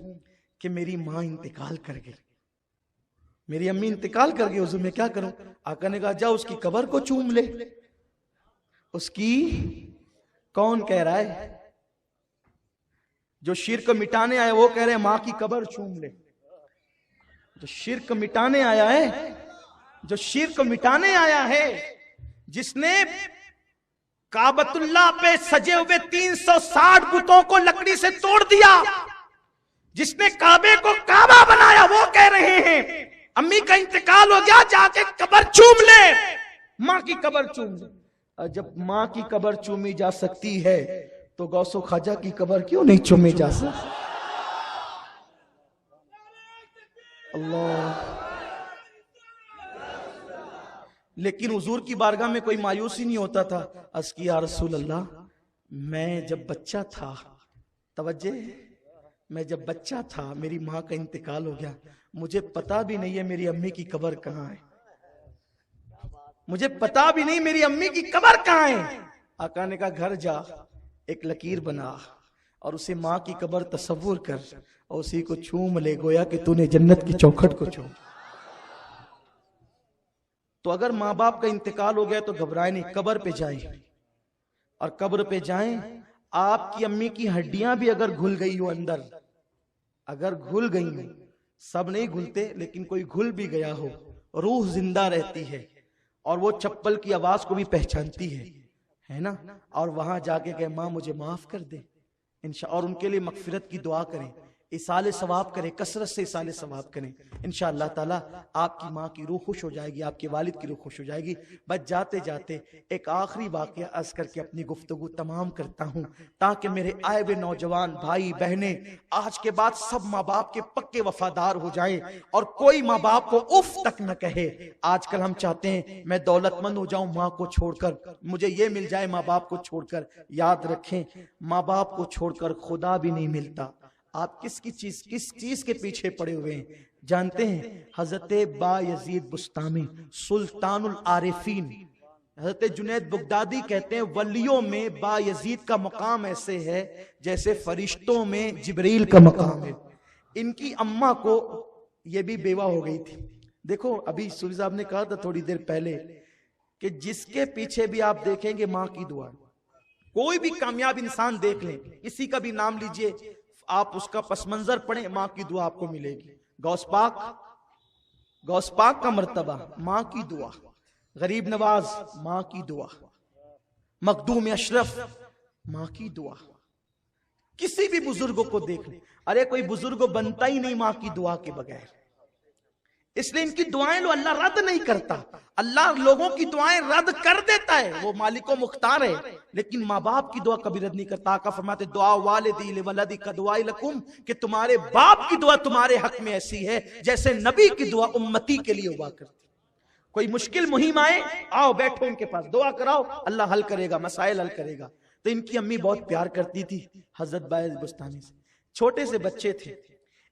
کہ میری ماں انتقال کر گئی, میری امی انتقال کر گئی, حضور میں کیا کروں؟ آقا نے کہا جا اس کی قبر کو چوم لے. اس کی کون کہہ رہا ہے؟ جو شرک مٹانے آیا وہ کہہ رہے ہیں ماں کی قبر چوم لے. جو شرک مٹانے آیا ہے, جس نے کعبۃ اللہ پہ سجے ہوئے 360 بتوں کو لکڑی سے توڑ دیا, جس نے کعبے کو کعبہ بنایا, وہ کہہ رہے ہیں امی کا انتقال ہو گیا جا کے قبر چوم لے, ماں کی قبر چوم لے. جب ماں کی قبر چومی جا سکتی ہے تو غوث و خواجہ کی قبر کیوں نہیں چومی جا سکتی؟ اللہ. لیکن حضور کی بارگاہ میں کوئی مایوسی نہیں ہوتا تھا. عرض کی یا رسول اللہ میں جب بچہ تھا, توجہ, میں جب بچہ تھا میری ماں کا انتقال ہو گیا, مجھے پتا بھی نہیں ہے میری امی کی قبر کہاں ہے, مجھے پتا بھی نہیں میری امی کی قبر کہاں ہے. آقا نے کہا گھر جا, ایک لکیر بنا اور اسے ماں کی قبر تصور کر اور اسی کو چوم لے, گویا کہ تو نے جنت کی چوکھٹ کو چوم. تو اگر ماں باپ کا انتقال ہو گیا تو گھبرائیں نہیں, قبر پہ جائیں, اور قبر پہ جائیں. آپ کی امی کی ہڈیاں بھی اگر گھل گئی ہو اندر, اگر گھل گئی ہو سب نہیں گھلتے لیکن کوئی گھل بھی گیا ہو روح زندہ رہتی ہے اور وہ چپل کی آواز کو بھی پہچانتی ہے نا. اور وہاں جا کے کہ ماں مجھے معاف کر دے اور ان کے لیے مغفرت کی دعا کریں, اصال ثواب کریں, کثرت سے اصال ثواب کریں. انشاءاللہ تعالیٰ آپ کی ماں کی روح خوش ہو جائے گی, آپ کے والد کی روح خوش ہو جائے گی. بس جاتے جاتے ایک آخری واقعہ عرض کر کے اپنی گفتگو تمام کرتا ہوں تاکہ میرے آئے ہوئے نوجوان بھائی بہنیں آج کے بعد سب ماں باپ کے پکے وفادار ہو جائیں اور کوئی ماں باپ کو اف تک نہ کہے. آج کل ہم چاہتے ہیں میں دولت مند ہو جاؤں ماں کو چھوڑ کر, مجھے یہ مل جائے ماں باپ کو چھوڑ کر. یاد رکھیں ماں باپ کو چھوڑ کر خدا بھی نہیں ملتا. آپ کس چیز کے پیچھے پڑے ہوئے ہیں جانتے ہیں؟ حضرت با یزید بستامی سلطان العارفین, حضرت جنید بغدادی کہتے ہیں ولیوں میں با یزید کا مقام ایسے ہے جیسے فرشتوں میں جبریل کا مقام ہے. ان کی اماں کو یہ بھی بیوہ ہو گئی تھی. دیکھو ابھی سوری صاحب نے کہا تھا تھوڑی دیر پہلے کہ جس کے پیچھے بھی آپ دیکھیں گے ماں کی دعا. کوئی بھی کامیاب انسان دیکھ لیں, کسی کا بھی نام لیجئے, آپ اس کا پس منظر پڑھیں, ماں کی دعا آپ کو ملے گی. غوث پاک کا مرتبہ ماں کی دعا, غریب نواز ماں کی دعا, مخدوم اشرف ماں کی دعا. کسی بھی بزرگوں کو دیکھ لیں, ارے کوئی بزرگ بنتا ہی نہیں ماں کی دعا کے بغیر. اس لیے ان کی دعائیں لو اللہ رد نہیں کرتا. اللہ لوگوں کی دعائیں رد کر دیتا ہے, وہ مالک و مختار ہے, لیکن ماں باپ کی دعا کبھی رد نہیں کرتا. آقا فرماتے دعا والدی لولدی کا دعائی لکم, کہ تمہارے باپ کی دعا تمہارے حق میں ایسی ہے جیسے نبی کی دعا امتی کے لیے ہوا کرتی. کوئی مشکل مہم آئے, آؤ بیٹھو ان کے پاس, دعا کراؤ, اللہ حل کرے گا, مسائل حل کرے گا. تو ان کی امی بہت پیار کرتی تھی حضرت باعث بستانی سے. چھوٹے سے بچے تھے,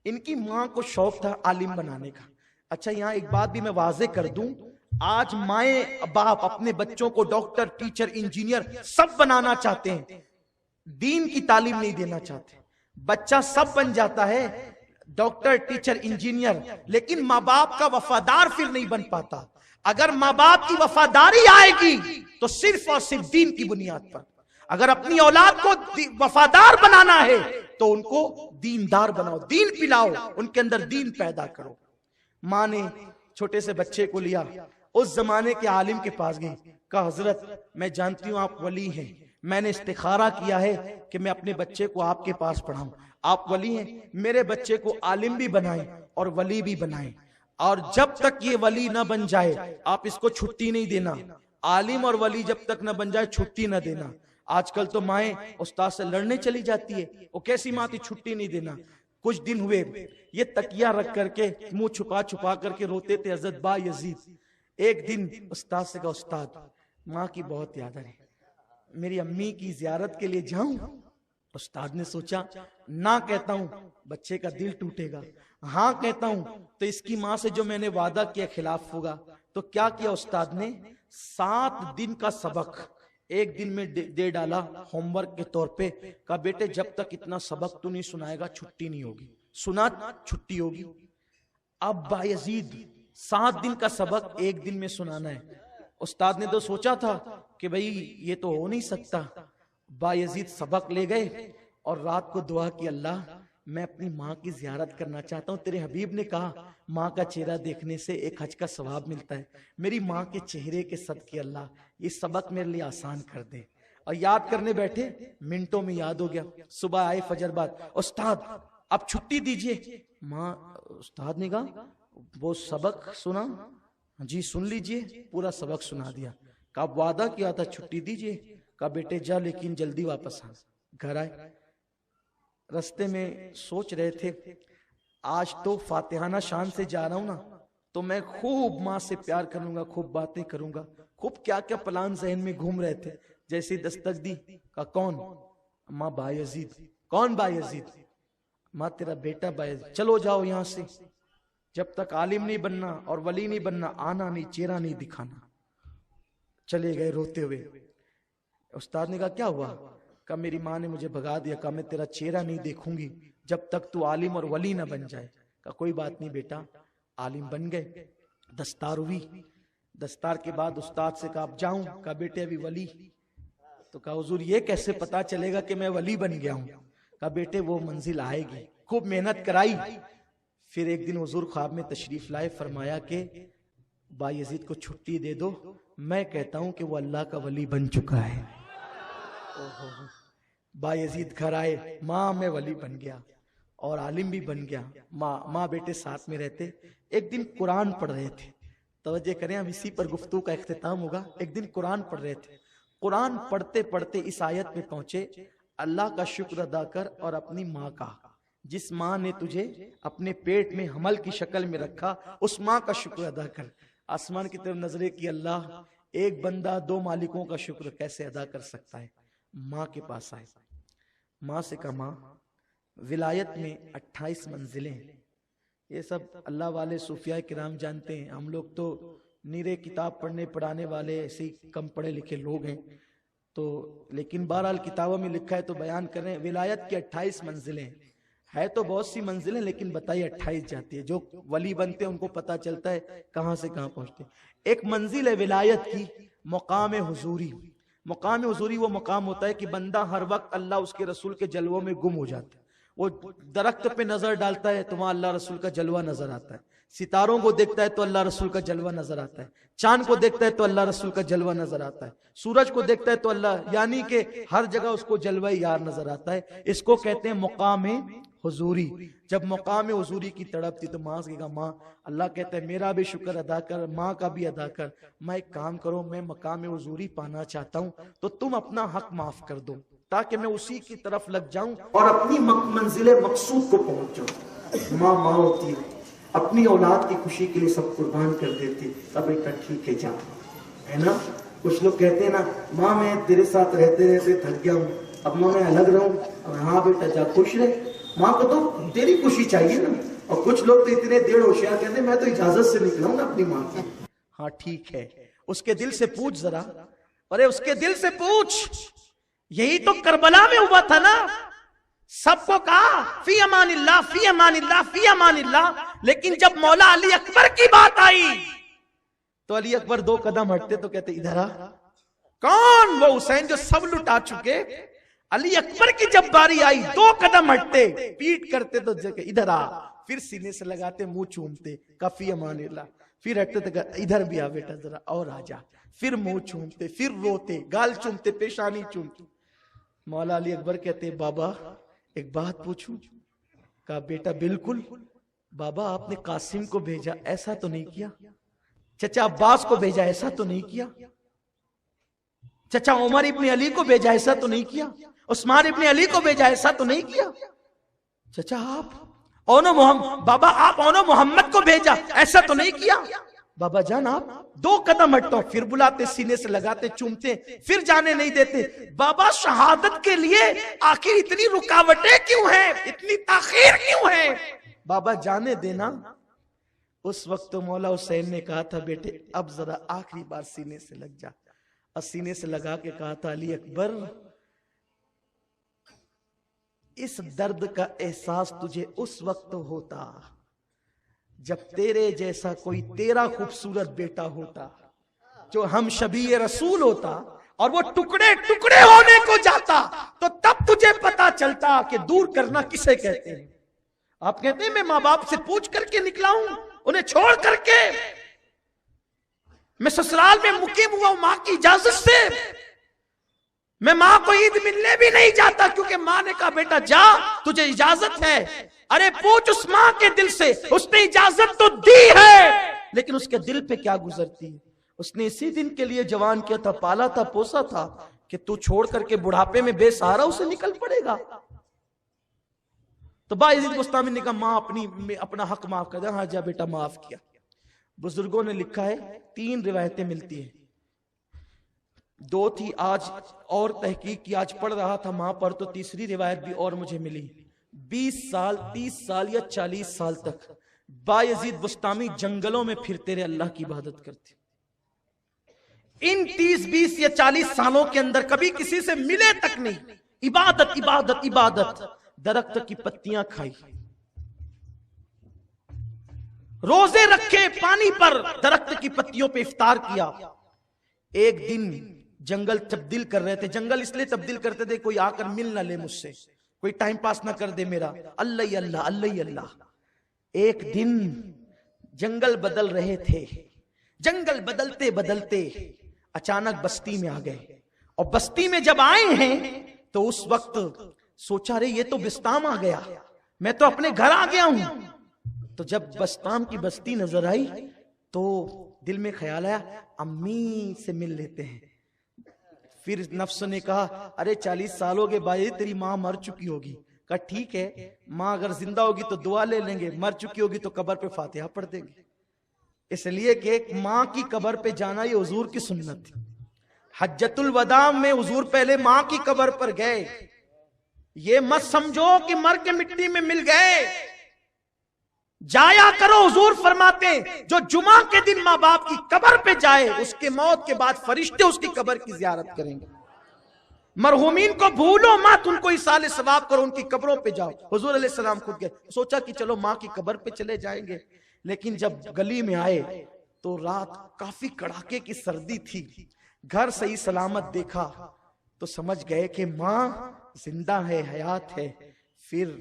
ان کی ماں کو شوق تھا عالم بنانے کا. اچھا یہاں ایک بات بھی میں واضح کر دوں, آج مائیں باپ اپنے بچوں کو ڈاکٹر, ٹیچر, انجینئر سب بنانا چاہتے ہیں, دین کی تعلیم نہیں دینا چاہتے. بچہ سب بن جاتا ہے, ڈاکٹر, ٹیچر, انجینئر, لیکن ماں باپ کا وفادار پھر نہیں بن پاتا. اگر ماں باپ کی وفاداری آئے گی تو صرف اور صرف دین کی بنیاد پر. اگر اپنی اولاد کو وفادار بنانا ہے تو ان کو دیندار بناؤ, دین پلاؤ, ان کے اندر دین پیدا کرو. ماں نے چھوٹے سے بچے کو لیا, اس زمانے کے عالم کے پاس گئی, کہا حضرت میں جانتی ہوں آپ ولی ہیں, میں نے استخارہ کیا ہے کہ میں اپنے بچے کو آپ کے پاس پڑھاؤں. آپ ولی ہیں, میرے بچے کو عالم بھی بنائیں اور ولی بھی بنائیں, اور جب تک یہ ولی نہ بن جائے آپ اس کو چھٹی نہیں دینا. عالم اور ولی جب تک نہ بن جائے چھٹی نہ دینا. آج کل تو مائیں استاد سے لڑنے چلی جاتی ہے, وہ کیسی ماں تھی چھٹی نہیں دینا. کچھ دن ہوئے یہ تکیہ رکھ کر کے منہ چھپا کر کے روتے تھے حضرت با یزید. ایک دن استاد سے کہا استاد ماں کی بہت یاد آ رہی, میری امی کی زیارت کے لیے جاؤں؟ استاد نے سوچا نہ کہتا ہوں بچے کا دل ٹوٹے گا, ہاں کہتا ہوں تو اس کی ماں سے جو میں نے وعدہ کیا خلاف ہوگا. تو کیا کیا استاد نے, 7 دن کا سبق ایک دن میں دے ڈالا ہوم ورک کے طور پہ. کہا بیٹے جب تک اتنا سبق تو نہیں سنائے گا چھٹی نہیں ہوگی, سنا چھٹی ہوگی. اب بایزید 7 دن کا سبق ایک دن میں سنانا ہے. استاد نے تو سوچا تھا کہ بھئی یہ تو ہو نہیں سکتا. بایزید سبق لے گئے اور رات کو دعا کی, اللہ میں اپنی ماں کی زیارت کرنا چاہتا ہوں. تیرے حبیب نے کہا ماں کا چہرہ دیکھنے سے ایک حج کا ثواب ملتا ہے. میری ماں کے چہرے کے صدقے اللہ یہ سبق میرے لیے آسان کر دے. اور یاد کرنے بیٹھے, منٹوں میں یاد ہو گیا. صبح آئے فجر بعد, استاد اب چھٹی دیجئے. ماں, استاد نے کہا وہ سبق سنا؟ جی سن لیجئے. پورا سبق سنا دیا. کہا وعدہ کیا تھا چھٹی دیجئے. کہا بیٹے جا لیکن جلدی واپس آ. گھر آئے, رستے میں سوچ رہے تھے آج تو فاتحانہ شان سے جا رہا ہوں نا, تو میں خوب ماں سے پیار کروں گا, خوب باتیں کروں گا, خوب کیا کیا پلان ذہن میں گھوم رہے تھے. جیسی دستک دی, کہا کون؟ ماں بایزید. کون بایزید؟ ماں تیرا بیٹا بایزید. چلو جاؤ یہاں سے, جب تک عالم نہیں بننا اور ولی نہیں بننا آنا نہیں, چہرہ نہیں دکھانا. چلے گئے روتے ہوئے. استاد نے کہا کیا ہوا؟ کہا میری ماں نے مجھے بھگا دیا, کہا میں تیرا چہرہ نہیں دیکھوں گی جب تک تو عالم اور ولی نہ بن جائے. کہا کوئی بات نہیں بیٹا. عالم بن گئے, دستار ہوئی. دستار کے بعد استاد سے کہا اب جاؤں؟ کہا بیٹے ابھی ولی. تو کہا حضور یہ کیسے پتا چلے گا کہ میں ولی بن گیا ہوں؟ کہا بیٹے وہ منزل آئے گی. خوب محنت کرائی, پھر ایک دن حضور خواب میں تشریف لائے، فرمایا کہ بایزید کو چھٹی دے دو، میں کہتا ہوں کہ وہ اللہ کا ولی بن چکا ہے۔ بایزید گھر آئے، ماں میں ولی بن گیا اور عالم بھی بن گیا۔ ماں بیٹے ساتھ میں رہتے۔ ایک دن قرآن پڑھ رہے تھے، توجہ کریں اب اسی پر گفتگو کا اختتام ہوگا۔ ایک دن قرآن پڑھ رہے تھے، قرآن پڑھتے پڑھتے اس آیت میں پہنچے، اللہ کا شکر ادا کر اور اپنی ماں کا، جس ماں نے تجھے اپنے پیٹ میں حمل کی شکل میں رکھا، اس ماں کا شکر ادا کر۔ آسمان کی طرف نظریں کی، اللہ ایک بندہ دو مالکوں کا شکر کیسے ادا کر سکتا ہے؟ ماں کے پاس آئے، ماں سے کہا ماں ولایت میں 28 منزلیں، یہ سب اللہ والے صوفیاء کرام جانتے ہیں، ہم لوگ تو نیرے کتاب پڑھنے پڑھانے والے ایسے کم پڑھے لکھے لوگ ہیں، تو لیکن بہرحال کتابوں میں لکھا ہے تو بیان کر رہے ہیں۔ ولایت کی 28 منزلیں ہے، تو بہت سی منزلیں لیکن بتائیے 28 جاتی ہے۔ جو ولی بنتے ہیں ان کو پتا چلتا ہے کہاں سے کہاں پہنچتے ہیں۔ ایک منزل ہے ولایت کی، مقام حضوری۔ مقام حضوری وہ مقام ہوتا ہے کہ بندہ ہر وقت اللہ اس کے رسول کے جلووں میں گم ہو جاتا ہے۔ وہ درخت پہ نظر ڈالتا ہے تو وہاں اللہ رسول کا جلوہ نظر آتا ہے، ستاروں کو دیکھتا ہے تو اللہ رسول کا جلوہ نظر آتا ہے، چاند کو دیکھتا ہے تو اللہ رسول کا جلوہ نظر آتا ہے، سورج کو دیکھتا ہے تو اللہ، یعنی کہ ہر جگہ اس کو جلوہ یار نظر آتا ہے۔ اس کو کہتے ہیں مقام حضوری۔ جب مقام حضوری کی تڑپ تھی تو ماں سے کہا ماں، اللہ کہتا ہے میرا بھی شکر ادا کر، ماں کا بھی ادا کر، میں ایک کام کرو، میں مقام حضوری پانا چاہتا ہوں تو تم اپنا حق معاف کر دو تاکہ میں اسی کی طرف لگ جاؤں اور اپنی منزل مقصود کو پہنچ جاؤں۔ ماں ہوتی ہے، اپنی اولاد کی خوشی کے لیے سب قربان کر دیتی۔ اب بیٹا ٹھیک ہے جا، ہے نا؟ کچھ لوگ کہتے ہیں نا ماں میں تیرے ساتھ رہتے رہتے تھک گیا ہوں، اب ماں میں الگ رہوں۔ ہاں بیٹا جا، خوش رہے، ماں کو تو تیری خوشی چاہیے نا۔ اور کچھ لوگ تو اتنے دیر ہوشیار کہتے ہیں میں تو اجازت سے نکلا ہوں نا اپنی ماں کی۔ ہاں ٹھیک ہے، اس کے دل سے پوچھ ذرا، ارے اس کے دل سے پوچھ، یہی تو کربلا میں ہوا تھا نا، سب کو کہا فی امان اللہ فی امان اللہ فی امان اللہ، لیکن جب مولا علی اکبر کی بات آئی تو علی اکبر 2 قدم ہٹتے تو کہتے ادھر آ۔ کون؟ وہ حسین جو سب لٹا چکے۔ علی اکبر کی جب باری آئی 2 قدم ہٹتے، پیٹ کرتے تو ادھر آ، پھر سینے سے لگاتے، منہ چومتے، کفی امان اللہ، پھر ہٹتے تو ادھر بھی آ بیٹا ذرا اور آ جا، پھر منہ چومتے، پھر روتے، گال چومتے، پیشانی چومتے۔ مولا علی اکبر کہتے بابا ایک بات پوچھوں؟ کہا بیٹا بالکل۔ بابا آپ نے قاسم کو بھیجا، ایسا تو نہیں کیا؟ چچا عباس کو بھیجا، ایسا تو نہیں کیا؟ چچا عمر ابن علی کو بھیجا، ایسا تو نہیں کیا؟ عثمان ابن علی کو بھیجا، ایسا تو نہیں کیا؟ چچا آپ بابا آپ اونو محمد کو بھیجا، ایسا تو نہیں کیا؟ بابا جان آپ 2 قدم ہٹتا ہوں، پھر بلاتے، سینے سے لگاتے، چومتے، پھر جانے نہیں دیتے۔ بابا شہادت کے لیے آخر اتنی رکاوٹیں کیوں ہیں، اتنی تاخیر کیوں ہے؟ بابا جانے دینا۔ اس وقت تو مولا حسین نے کہا تھا بیٹے اب ذرا آخری بار سینے سے لگ جا، اور سینے سے لگا کے کہا تھا علی اکبر اس درد کا احساس تجھے اس وقت ہوتا جب تیرے جیسا کوئی تیرا خوبصورت بیٹا ہوتا جو ہم شبیہ رسول ہوتا اور وہ ٹکڑے ٹکڑے ہونے کو جاتا، تو تب تجھے پتا چلتا کہ دور کرنا کسے کہتے ہیں۔ آپ کہتے ہیں میں ماں باپ سے پوچھ کر کے نکلا ہوں، انہیں چھوڑ کر کے میں سسرال میں مقیم ہوا ہوں ماں کی اجازت سے، میں ماں کو عید ملنے بھی نہیں جاتا کیونکہ ماں نے کہا بیٹا جا تجھے اجازت ہے۔ ارے پوچھ اس ماں کے دل سے، اس نے اجازت تو دی ہے لیکن اس کے دل پہ کیا گزرتی ہے؟ اس نے اسی دن کے لیے جوان کیا تھا، پالا تھا، پوسا تھا کہ تو چھوڑ کر کے بڑھاپے میں بے سہارا اسے نکل پڑے گا۔ تو بایزید بستامی نے کہا ماں اپنا حق معاف کر دیا۔ ہاں جا بیٹا معاف کیا۔ بزرگوں نے لکھا ہے 3 روایتیں ملتی ہیں، 2 تھی آج اور تحقیق کی، آج پڑھ رہا تھا ماں پر تو تیسری روایت بھی اور مجھے ملی۔ 20 سال 30 سال یا 40 سال تک بایزید بستامی جنگلوں میں پھرتے رہے، اللہ کی عبادت کرتے۔ ان 30 20 یا 40 سالوں کے اندر کبھی کسی سے ملے تک نہیں، عبادت عبادت عبادت، درخت کی پتیاں کھائی، روزے رکھے پانی پر، درخت کی پتیوں پہ افطار کیا۔ ایک دن جنگل تبدیل کر رہے تھے، جنگل اس لیے تبدیل کرتے تھے کوئی آ کر مل نہ لے مجھ سے، کوئی ٹائم پاس نہ کر دے میرا، اللہ ہی اللہ اللہ ہی اللہ۔ ایک دن جنگل بدل رہے تھے، جنگل بدلتے بدلتے اچانک بستی میں آ گئے، اور بستی میں جب آئے ہیں تو اس وقت سوچا رہے یہ تو بستام آ گیا، میں تو اپنے گھر آ گیا ہوں۔ تو جب بستام کی بستی نظر آئی تو دل میں خیال آیا امی سے مل لیتے ہیں۔ پھر نفس نے کہا ارے 40 سال ہو گئے بھائی، تیری ماں مر چکی ہوگی۔ کہا ٹھیک ہے، ماں اگر زندہ ہوگی تو دعا لے لیں گے، مر چکی ہوگی تو قبر پہ فاتحہ پڑھ دیں گے۔ اس لیے کہ ایک ماں کی قبر پہ جانا یہ حضور کی سنت تھی۔ حجۃ الوداع میں حضور پہلے ماں کی قبر پر گئے۔ یہ مت سمجھو کہ مر کے مٹی میں مل گئے، جایا کرو۔ حضور فرماتے ہیں جو جمعہ کے دن ماں باپ کی قبر پہ جائے اس کے موت کے بعد فرشتے اس کی قبر کی زیارت کریں گے۔ مرحومین کو بھولو مت، ان کو ایصال ثواب کرو، ان کی قبروں پہ جاؤ۔ حضور علیہ السلام خود گئے، سوچا کہ چلو ماں کی قبر پہ چلے جائیں گے، لیکن جب گلی میں آئے تو رات کافی کڑاکے کی سردی تھی۔ گھر صحیح سلامت دیکھا تو سمجھ گئے کہ ماں زندہ ہے، حیات ہے۔ پھر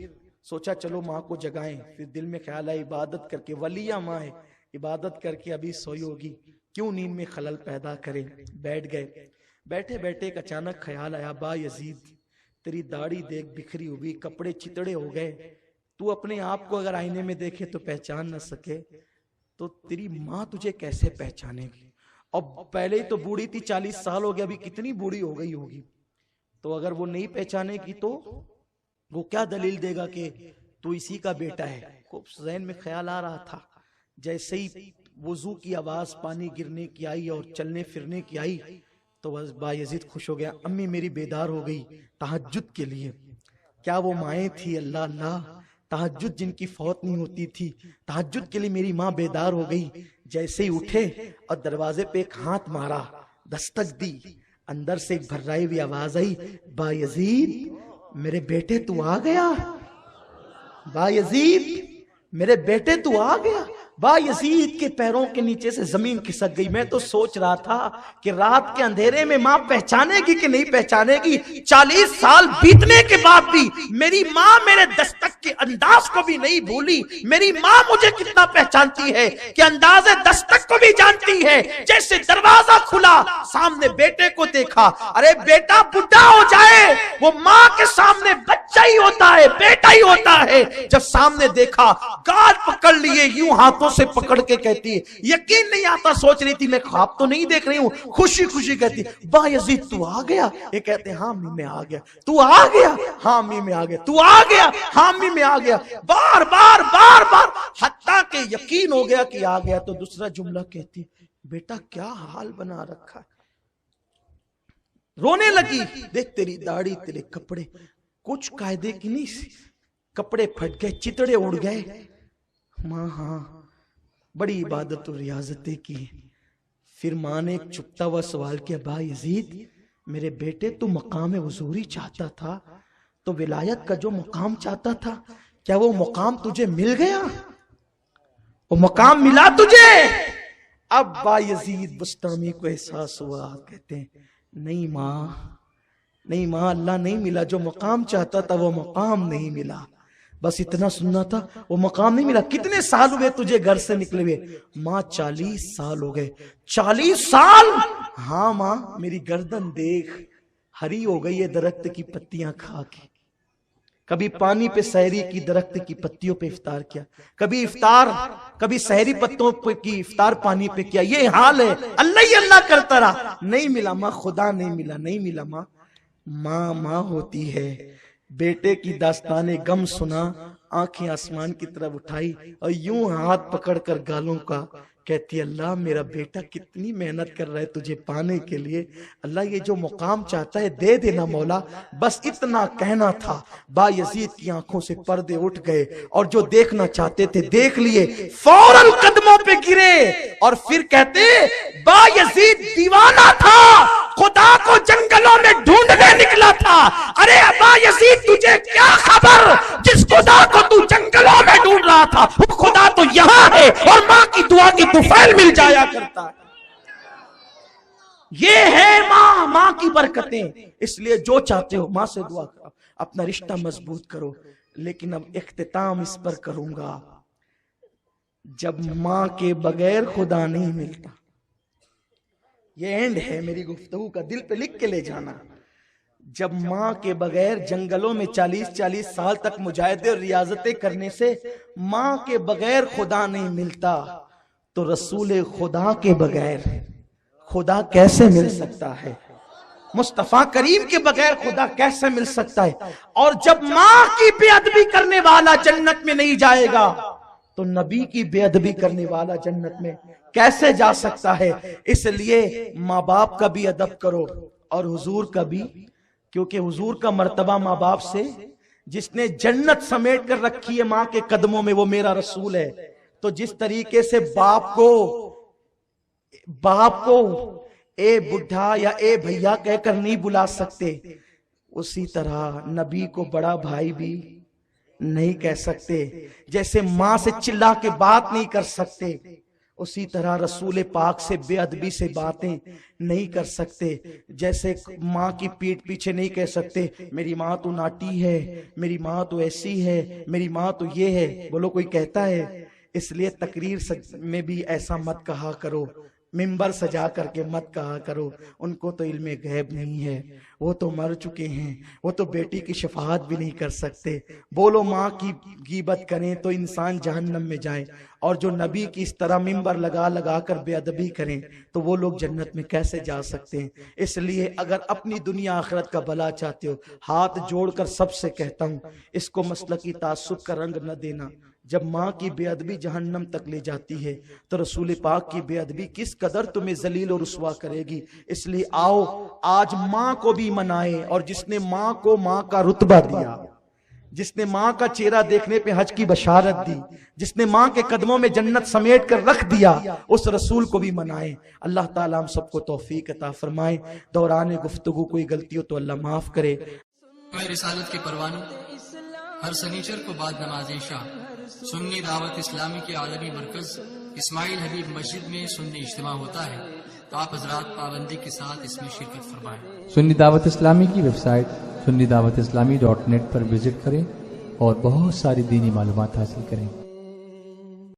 سوچا چلو ماں کو جگائیں۔ پھر دل میں خیال آیا عبادت کر کے، ولیہ ماں ہے، عبادت کر کے ابھی سوئی ہوگی، کیوں نیند میں خلل پیدا کریں۔ بیٹھ گئے، بیٹھے بیٹھے ایک اچانک خیال آیا با یزید تیری داڑھی دیکھ بکھری ہوئی، کپڑے چتڑے ہو گئے، تو اپنے آپ کو اگر آئینے میں دیکھے تو پہچان نہ سکے تو تیری ماں تجھے کیسے پہچانے گی؟ اور پہلے ہی تو بوڑھی تھی، 40 سال ہو گیا، ابھی کتنی بوڑھی ہو گئی ہوگی، تو اگر وہ نہیں پہچانے گی تو وہ کیا دلیل دے گا کہ تو اسی کا بیٹا ہے؟ کو ذہن میں خیال آ رہا تھا۔ جیسے ہی وضو کی آواز پانی گرنے کی آئی اور چلنے پھرنے کی آئی تو بس با یزید خوش ہو گیا، امی میری بیدار ہو گئی تہجد کے لیے۔ کیا وہ مائیں تھی؟ اللہ اللہ، تہجد جن کی فوت نہیں ہوتی تھی، تہجد کے لیے میری ماں بیدار ہو گئی۔ جیسے ہی اٹھے اور دروازے پہ ایک ہاتھ مارا، دستک دی، اندر سے ایک بھرائی ہوئی آواز آئی، با یزید میرے بیٹے تو آ گیا، با یزید میرے بیٹے تو آ گیا۔ با یزید کے پیروں کے نیچے سے زمین کھسک گئی۔ میں تو سوچ رہا تھا کہ رات کے اندھیرے میں ماں پہچانے گی کہ نہیں پہچانے گی۔ 40 سال بیتنے کے بعد بھی میری ماں میرے دستک کے انداز کو بھی نہیں بھولی۔ میری ماں مجھے کتنا پہچانتی ہے کہ انداز دستک کو بھی جانتی ہے۔ جیسے دروازہ کھلا، سامنے بیٹے کو دیکھا، ارے بیٹا بڈھا ہو جائے وہ ماں کے سامنے بچہ ہی ہوتا ہے، بیٹا ہی ہوتا ہے۔ جب سامنے دیکھا، گال پکڑ لیے، یوں ہاتھوں سے پکڑ کے کہتی ہے یقین نہیں آتا، سوچ رہی تھی میں خواب تو نہیں دیکھ رہی ہوں، خوشی خوشی کہتی با یزید تو آ گیا۔ یہ کہتے ہیں ہاں امی میں آ گیا، تو آ گیا، ہاں امی میں آ گیا، تو آ گیا، ہاں امی میں آ گیا، بار بار بار بار، حتیٰ کہ یقین ہو گیا کہ آ گیا تو دوسرا جملہ کہتی بیٹا کیا حال بنا رکھا ہے۔ رونے لگی، دیکھ تیری داڑھی تیرے کپڑے کچھ قاعدے کی نہیں سی، کپڑے پھٹ گئے، چتڑے اڑ گئے۔ ماں ہاں بڑی عبادت و ریاضتیں کی۔ پھر ماں نے ایک چھپتا ہوا سوال کیا، با یزید میرے بیٹے تو مقام حضوری چاہتا تھا، تو ولایت کا جو مقام چاہتا تھا کیا وہ مقام تجھے مل گیا؟ وہ مقام ملا تجھے؟ اب با یزید بستامی کو احساس ہوا، کہتے ہیں نہیں ماں، نہیں ماں، اللہ نہیں ملا، جو مقام چاہتا تھا وہ مقام نہیں ملا، بس اتنا سننا تھا، وہ مقام نہیں ملا۔ کتنے سال ہوئے تجھے گھر سے نکلے ہوئے؟ ماں 40 سال ہو گئے۔ 40 سال؟ ہاں ماں، میری گردن دیکھ ہری ہو گئی ہے درخت کی پتیاں کھا کے۔ کبھی پانی پہ سحری کی، درخت کی پتیوں پہ افطار کیا، کبھی سحری پتوں کی افطار پانی پہ کیا۔ یہ حال ہے، اللہ ہی اللہ کرتا رہا، نہیں ملا ماں، خدا نہیں ملا، نہیں ملا ماں۔ ماں ماں ہوتی ہے۔ بیٹے کی داستان غم سنا، آنکھیں آسمان کی طرف اٹھائی اور یوں ہاتھ پکڑ کر گالوں کا کہتی اللہ میرا بیٹا کتنی محنت کر رہا ہے تجھے پانے کے لیے، اللہ یہ جو مقام چاہتا ہے دے دینا مولا، بس اتنا کہنا تھا۔ با یزید کی آنکھوں سے پردے اٹھ گئے اور جو دیکھنا چاہتے تھے دیکھ لیے، فوراً قدموں پہ گرے اور پھر کہتے با یزید دیوانہ تھا، خدا کو جنگلوں میں ڈھونڈنے نکلا تھا۔ ارے با یزید تجھے کیا خبر، جس خدا کو تو جنگلوں میں ڈھونڈ رہا تھا وہ خدا تو یہاں ہے اور ماں کی دعا کی طفیل مل جایا کرتا ہے۔ یہ ہے ماں، ماں کی برکتیں۔ اس لیے جو چاہتے ہو ماں سے دعا کرو، اپنا رشتہ مضبوط کرو۔ لیکن اب اختتام اس پر کروں گا، جب ماں کے بغیر خدا نہیں ملتا. یہ اینڈ ہے میری گفتگو کا، دل پہ لکھ کے لے جانا. جب ماں کے بغیر جنگلوں میں 40 سال تک مجاہدے اور ریاضتیں کرنے سے ماں کے بغیر خدا نہیں ملتا، تو رسول خدا کے بغیر خدا کیسے مل سکتا ہے؟ مصطفیٰ کریم کے بغیر خدا کیسے مل سکتا ہے؟ اور جب ماں کی بے ادبی کرنے والا جنت میں نہیں جائے گا تو نبی کی بے ادبی کرنے والا جنت میں کیسے جا سکتا ہے؟ اس لیے ماں باپ کا بھی ادب کرو اور حضور کا بھی، کیونکہ حضور کا مرتبہ ماں باپ سے، جس نے جنت سمیٹ کر رکھی ہے ماں کے قدموں میں، وہ میرا رسول ہے. تو جس طریقے سے باپ کو اے بڈھا یا اے بھیا کہہ کر نہیں بلا سکتے، اسی طرح نبی کو بڑا بھائی بھی نہیں کہہ سکتے. جیسے ماں سے چلا کے بات نہیں کر سکتے، اسی طرح رسول پاک سے بے ادبی سے باتیں نہیں کر سکتے. جیسے ماں کی پیٹھ پیچھے نہیں کہہ سکتے میری ماں تو ناٹی ہے، میری ماں تو ایسی ہے، میری ماں تو یہ ہے. بولو کوئی کہتا ہے؟ اس لیے تقریر میں بھی ایسا مت کہا کرو، ممبر سجا کر کے مت کہا کرو ان کو تو علم غیب نہیں ہے، وہ تو مر چکے ہیں، وہ تو بیٹی کی شفاعت بھی نہیں کر سکتے. بولو ماں کی غیبت کریں تو انسان جہنم میں جائے، اور جو نبی کی اس طرح ممبر لگا لگا کر بے ادبی کریں تو وہ لوگ جنت میں کیسے جا سکتے ہیں؟ اس لیے اگر اپنی دنیا آخرت کا بھلا چاہتے ہو، ہاتھ جوڑ کر سب سے کہتا ہوں، اس کو مسلکی تعصب کا رنگ نہ دینا. جب ماں کی بے ادبی جہنم تک لے جاتی ہے تو رسول پاک کی بے ادبی کس قدر تمہیں ذلیل و رسوا کرے گی. اس لیے آؤ آج ماں کو بھی منائے، اور جس نے ماں کو ماں کا رتبہ دیا، جس نے ماں کا چہرہ دیکھنے پہ حج کی بشارت دی، جس نے ماں کے قدموں میں جنت سمیٹ کر رکھ دیا، اس رسول کو بھی منائے. اللہ تعالیٰ ہم سب کو توفیق عطا فرمائے. دوران گفتگو کوئی غلطی ہو تو اللہ معاف کرے. رسالت کے پروانوں ہر سنیچر کو بعد نماز عشاء سنی دعوت اسلامی کے عالمی مرکز اسماعیل حبیب مسجد میں سنی اجتماع ہوتا ہے. تو آپ حضرات پابندی کے ساتھ اس میں شرکت فرمائیں. سنی دعوت اسلامی کی website sunni dawat islami.net پر وزٹ کریں اور بہت ساری دینی معلومات حاصل کریں.